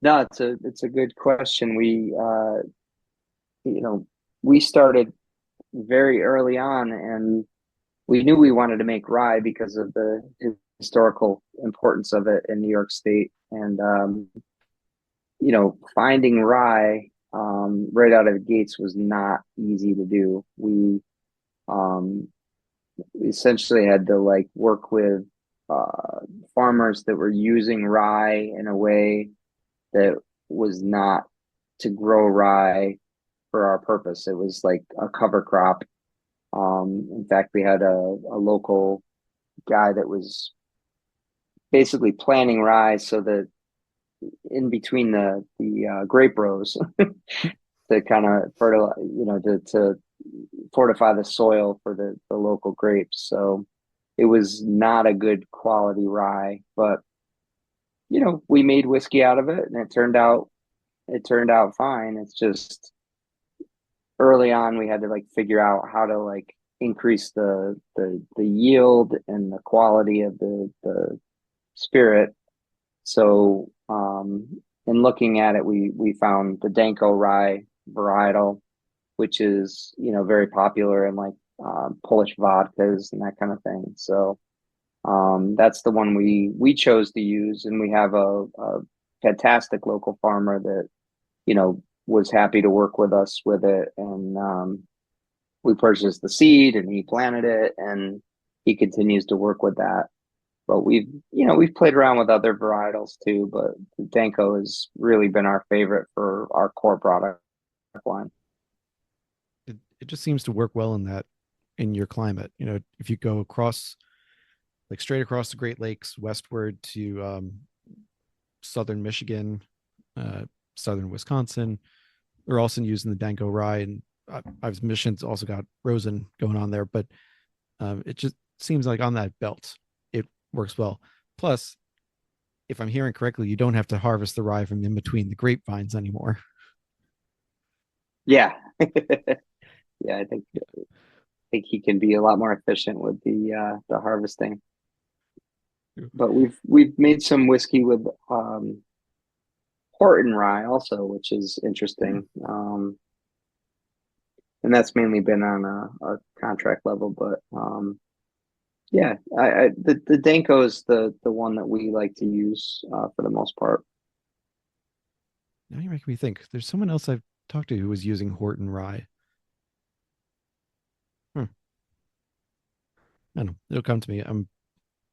no, it's a good question. You know, we started very early on, and we knew we wanted to make rye because of the historical importance of it in New York State. And finding rye right out of the gates was not easy to do. Um, we essentially had to like work with uh, farmers that were using rye in a way that was not to grow rye for our purpose. It was like a cover crop. In fact, we had a local guy that was basically planting rye so that in between the grape rows to kind of fertilize, to fortify the soil for the local grapes. So it was not a good quality rye, but we made whiskey out of it, and it turned out fine. It's just early on we had to like figure out how to like increase the yield and the quality of the spirit. So in looking at it, we found the Danko rye varietal, which is very popular in like Polish vodkas and that kind of thing. So that's the one we chose to use, and we have a fantastic local farmer that was happy to work with us with it, and we purchased the seed, and he planted it, and he continues to work with that. But we've played around with other varietals too, but Danko has really been our favorite for our core product line. It just seems to work well in your climate. If you go across, like straight across the Great Lakes westward to southern Michigan, uh, southern Wisconsin, we're also using the Danko rye, and I've Michigan's also got rosin going on there, but it just seems like on that belt it works well. Plus, if I'm hearing correctly, you don't have to harvest the rye from in between the grapevines anymore. Yeah, yeah, I think he can be a lot more efficient with the harvesting. But we've made some whiskey with Horton rye also, which is interesting. And that's mainly been on a contract level. But yeah, the Danko is the one that we like to use for the most part. Now you're making me think. There's someone else I've talked to who was using Horton rye. Hmm. I don't know. It'll come to me. I'm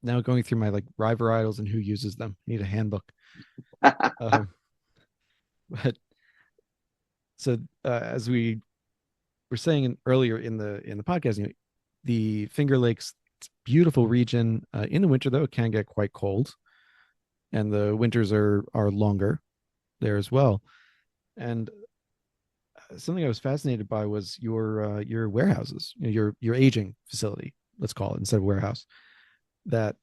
now going through my like rye varietals and who uses them. I need a handbook. Um, but so as we were saying earlier in the podcast, the Finger Lakes, beautiful region. In the winter though, it can get quite cold, and the winters are longer there as well. And something I was fascinated by was your warehouses, your aging facility, let's call it, instead of warehouse. That,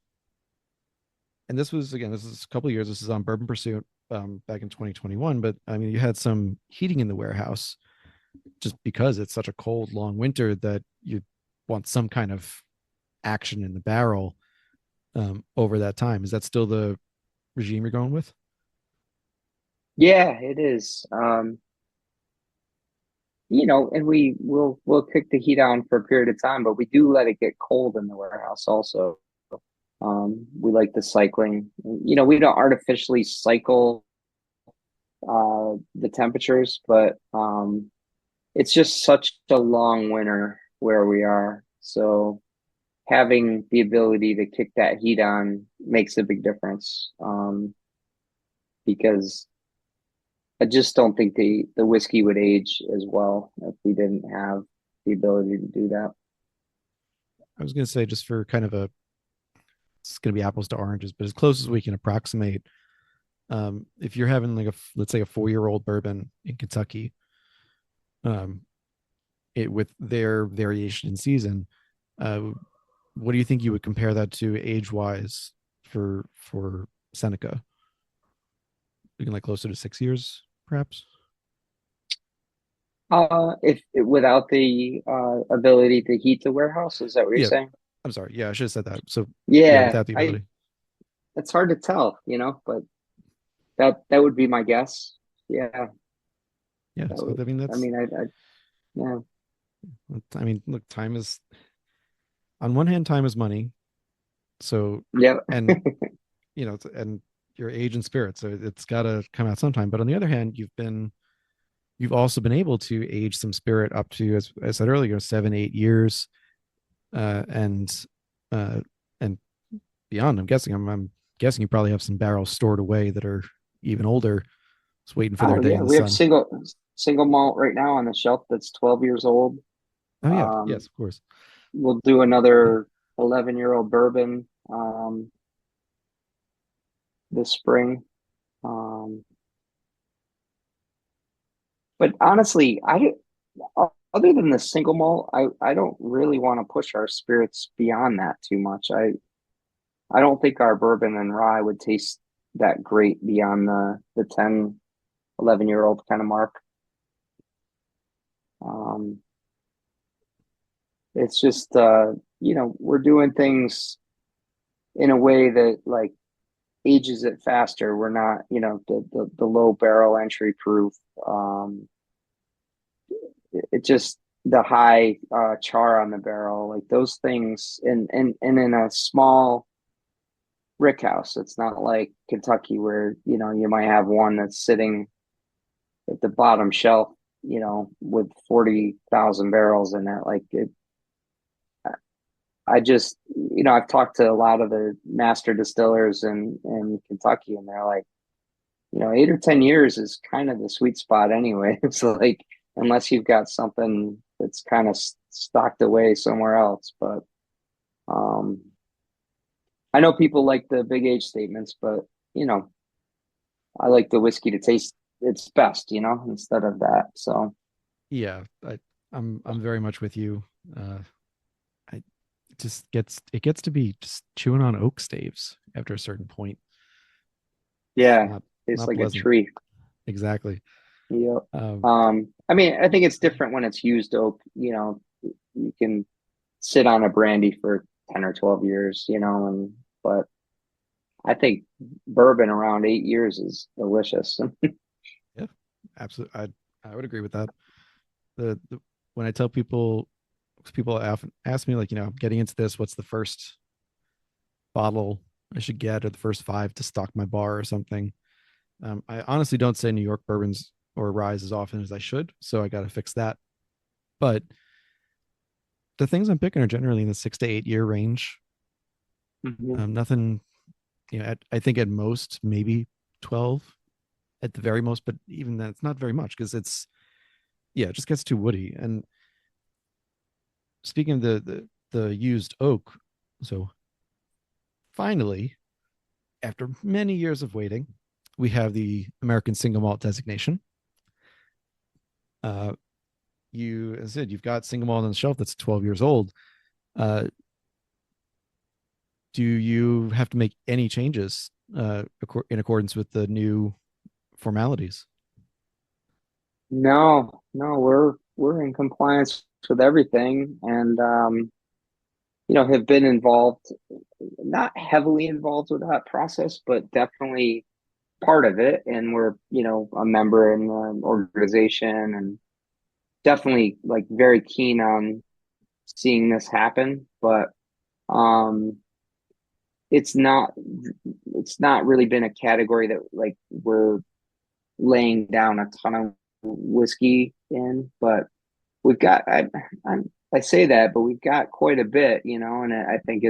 and this is a couple of years. This is on Bourbon Pursuit, back in 2021. But I mean, you had some heating in the warehouse just because it's such a cold, long winter that you want some kind of action in the barrel over that time. Is that still the regime you're going with? Yeah, it is. And we'll kick the heat on for a period of time, but we do let it get cold in the warehouse also. We like the cycling. We don't artificially cycle the temperatures, but it's just such a long winter where we are. So having the ability to kick that heat on makes a big difference. Because I just don't think the whiskey would age as well if we didn't have the ability to do that. I was going to say, just for kind of a it's going to be apples to oranges, but as close as we can approximate. If you're having like let's say a 4-year-old bourbon in Kentucky, um, it with their variation in season, uh, what do you think you would compare that to age wise for Seneca? Looking like closer to 6 years, perhaps. If without the ability to heat the warehouse, is that what you're Yeah, saying? I'm sorry. Yeah, I should have said that. So yeah, Yeah, without the ability. it's hard to tell, but that would be my guess. Yeah, Yeah. that So would, I mean, I that's. mean, yeah, I mean, look, time is on one hand, time is money. So, yeah, and and your age and spirit. So it's got to come out sometime. But on the other hand, you've also been able to age some spirit up to, as I said earlier, 7, 8 years, and uh, and beyond. I'm guessing you probably have some barrels stored away that are even older, just waiting for their oh day yeah, in the we have sun. single malt right now on the shelf that's 12 years old. Oh yeah, Um, yes, of course. we'll do another 11-year-old bourbon this spring. Um, but honestly, other than the single malt, I don't really want to push our spirits beyond that too much. I don't think our bourbon and rye would taste that great beyond the 10, 11 year old kind of mark. Um, it's just we're doing things in a way that like ages it faster. We're not, the low barrel entry proof. Um, it just the high char on the barrel, like those things, and in a small rick house. It's not like Kentucky where you might have one that's sitting at the bottom shelf, with 40,000 barrels in it. Like it, I just, I've talked to a lot of the master distillers in Kentucky, and they're like, 8 or 10 years is kind of the sweet spot anyway. So like, unless you've got something that's kind of stocked away somewhere else, but um, I know people like the big age statements, but you know, I like the whiskey to taste its best, instead of that. So Yeah, I'm very much with you. I it gets to be just chewing on oak staves after a certain point. It's yeah, it's not like a pleasant. tree. Exactly. Yep. Um, I mean, I think it's different when it's used oak. You can sit on a brandy for 10 or 12 years, and but I think bourbon around 8 years is delicious. yeah, absolutely. I would agree with that. The when I tell people, 'cause people often ask me like, I'm getting into this. What's the first bottle I should get, or the first five to stock my bar or something? I honestly don't say New York bourbons or ryes as often as I should, so I got to fix that. But the things I'm picking are generally in the 6 to 8 year range. Mhm. Nothing, I think at most maybe 12 at the very most, but even that's not very much because it just gets too woody. And speaking of the used oak, so finally, after many years of waiting, we have the American single malt designation. Uh, as I said, you've got single malt on the shelf that's 12 years old. Uh, do you have to make any changes in accordance with the new formalities? No, we're in compliance with everything, and have been involved, not heavily involved with that process, but definitely part of it. And we're, a member in the organization, and definitely like very keen on seeing this happen. But um, it's not it's not really been a category that like we're laying down a ton of whiskey in, but we've got I say that, but we've got quite a bit, and I think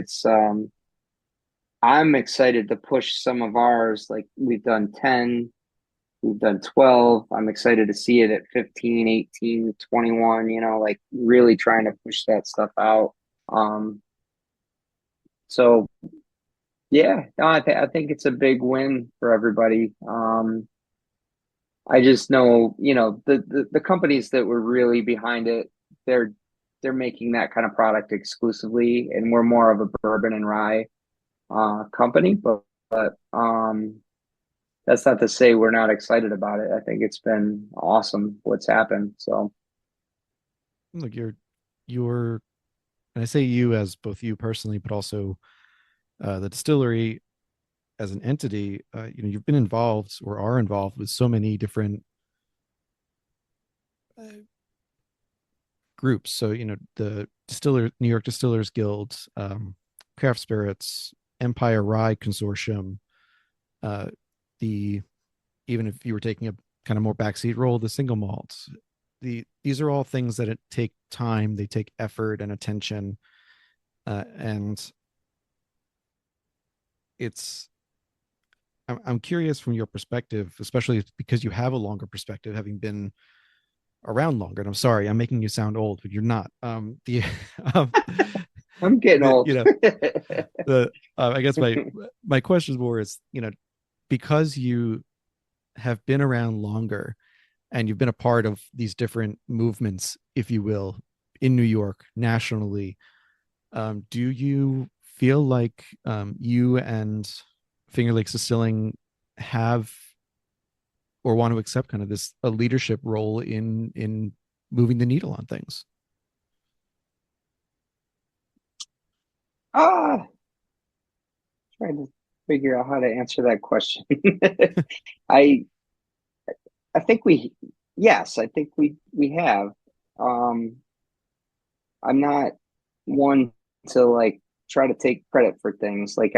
I'm excited to push some of ours. Like we've done 10, we've done 12. I'm excited to see it at 15, 18, 21, like really trying to push that stuff out. Um, so Yeah, no, I think it's a big win for everybody. I just know, the companies that were really behind it, they're they're making that kind of product exclusively, and we're more of a bourbon and rye company. But that's not to say we're not excited about it. I think it's been awesome what's happened. So Look, you're, and I say you as both you personally, but also the distillery as an entity. You've been involved or are involved with so many different uh, groups. So the New York Distillers Guild, Craft Spirits, Empire Rye Consortium, uh, the even if you were taking a kind of more backseat role, the single malts. These are all things that take time, they take effort and attention, and it's. I'm curious from your perspective, especially because you have a longer perspective, having been around longer. And I'm sorry, I'm making you sound old, but you're not. Um, I'm getting the old. the I guess my question more is, because you have been around longer and you've been a part of these different movements, if you will, in New York nationally. Do you feel like you and Finger Lakes Distilling have or want to accept kind of this a leadership role in moving the needle on things? Ah, trying to figure out how to answer that question. I I think yes, I think we have. Um, I'm not one to like try to take credit for things. Like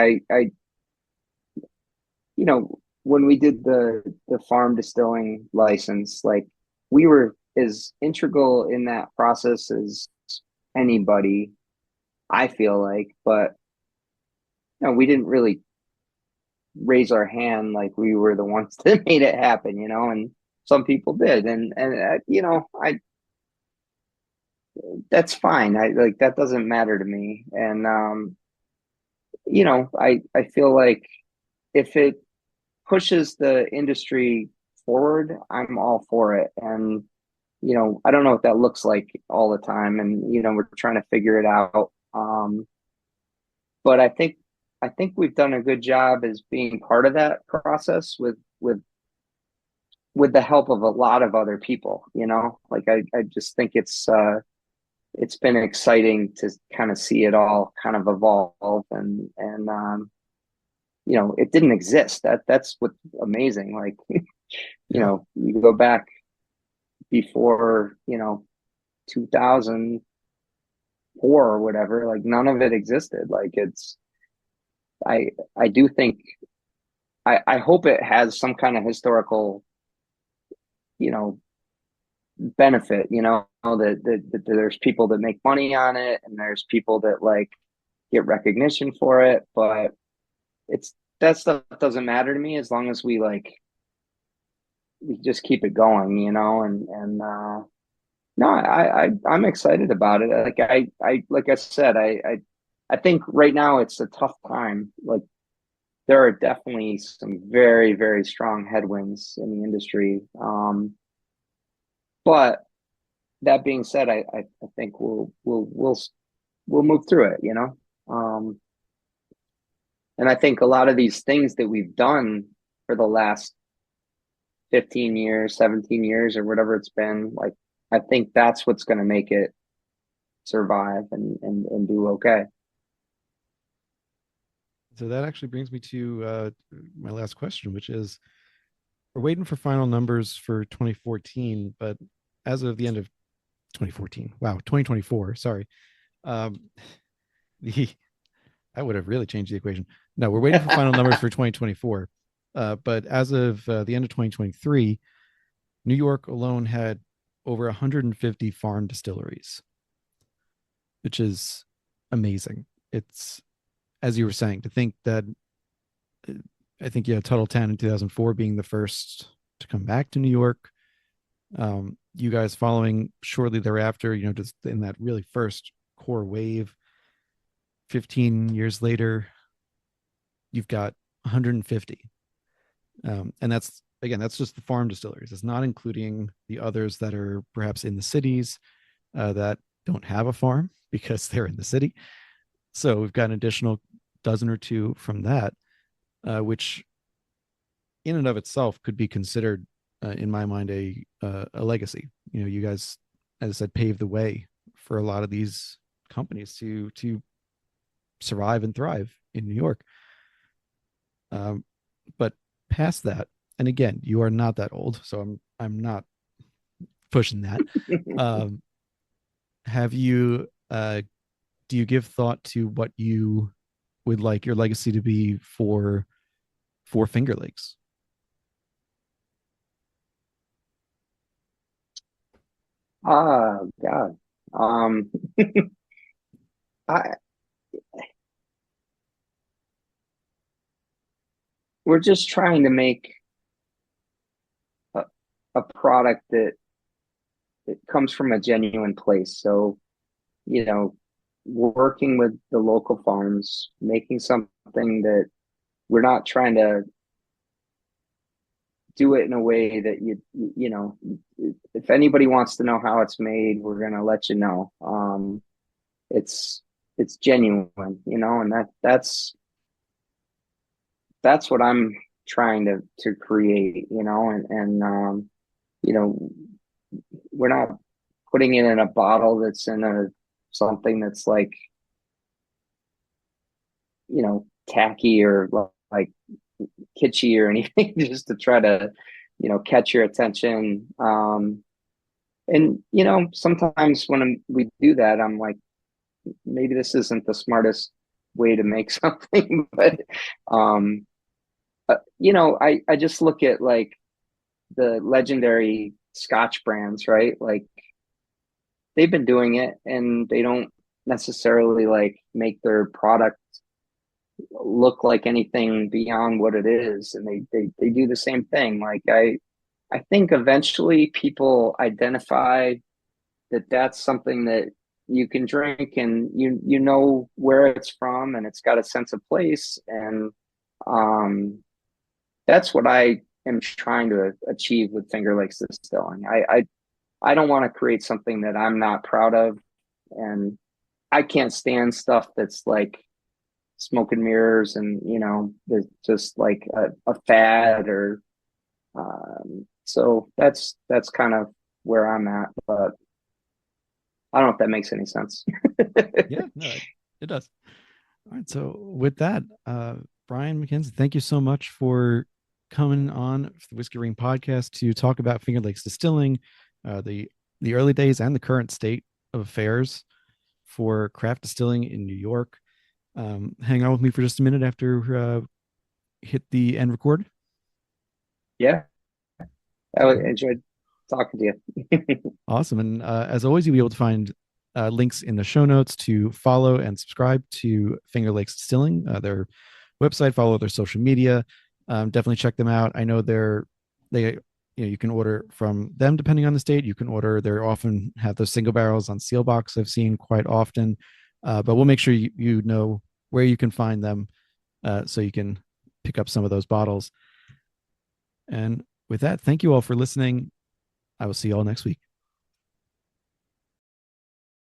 when we did the farm distilling license, like we were as integral in that process as anybody, I feel like, but we didn't really raise our hand like we were the ones that made it happen, and some people did, and I that's fine. I like that doesn't matter to me, and I feel like if it pushes the industry forward, I'm all for it, and I don't know what that looks like all the time, and we're trying to figure it out. But I think we've done a good job as being part of that process with the help of a lot of other people, like I just think it's been exciting to kind of see it all kind of evolve, and it didn't exist. That's what's amazing. Like, Yeah. you go back before, 2004 or whatever, like none of it existed. Like I do think, I hope it has some kind of historical, you know, benefit, that there's people that make money on it and there's people that like get recognition for it. But it's that stuff doesn't matter to me as long as we just keep it going, and no, I'm excited about it. Like like I said, I think right now it's a tough time. Like there are definitely some very, very strong headwinds in the industry. But that being said, I think we'll move through it, and I think a lot of these things that we've done for the last 15 years, 17 years, or whatever it's been, like I think that's what's going to make it survive and do okay. So that actually brings me to my last question, which is we're waiting for final numbers for 2014, but as of the end of 2014, wow, 2024, sorry. Um, the I would have really changed the equation. No, we're waiting for final numbers for 2024. But as of the end of 2023, New York alone had over 150 farm distilleries, which is amazing. It's, as you were saying, to think that uh, I think you had Tuttle 10 in 2004 being the first to come back to New York. You guys following shortly thereafter, just in that really first core wave. 15 years later, you've got 150. And that's, again, that's just the farm distilleries. It's not including the others that are perhaps in the cities that don't have a farm because they're in the city. So we've got an additional dozen or two from that, which in and of itself could be considered, in my mind, a legacy. You know, you guys, as I said, paved the way for a lot of these companies to survive and thrive in New York. But past that, and again, you are not that old, so I'm not pushing that. Um, have you do you give thought to what you would like your legacy to be for Finger Lakes? Ah, God. Um, I we're just trying to make a, a product that it comes from a genuine place. So, you know, working with the local farms, making something that we're not trying to do it in a way that you know, if anybody wants to know how it's made, we're gonna let you know. It's it's genuine, you know, and that's what I'm trying to create, you know, and you know, we're not putting it in a bottle that's in a something that's like, you know, tacky or like kitschy or anything just to try to, you know, catch your attention. And you know, sometimes when we do that, I'm like, maybe this isn't the smartest way to make something, but um, you know, I just look at like the legendary Scotch brands, right? Like they've been doing it, and they don't necessarily like make their product look like anything beyond what it is, and they do the same thing. Like I think eventually people identify that that's something that you can drink, and you know where it's from, and it's got a sense of place, and um that's what I am trying to achieve with Finger Lakes Distilling. I don't want to create something that I'm not proud of, and I can't stand stuff that's like smoke and mirrors, and you know, there's just like a fad or so that's kind of where I'm at, but I don't know if that makes any sense. Yeah, no, it does. All right. So with that, Brian McKenzie, thank you so much for coming on the Whiskey Ring podcast to talk about Finger Lakes Distilling, the early days and the current state of affairs for craft distilling in New York. Hang on with me for just a minute after hit the end record. Yeah, I All right. enjoyed talking to you. Awesome. And as always, you'll be able to find links in the show notes to follow and subscribe to Finger Lakes Distilling, their website, follow their social media. Definitely check them out. I know you can order from them depending on the state. You can order, they're often have those single barrels on seal box I've seen quite often. But we'll make sure you know where you can find them so you can pick up some of those bottles. And with that, thank you all for listening. I will see you all next week.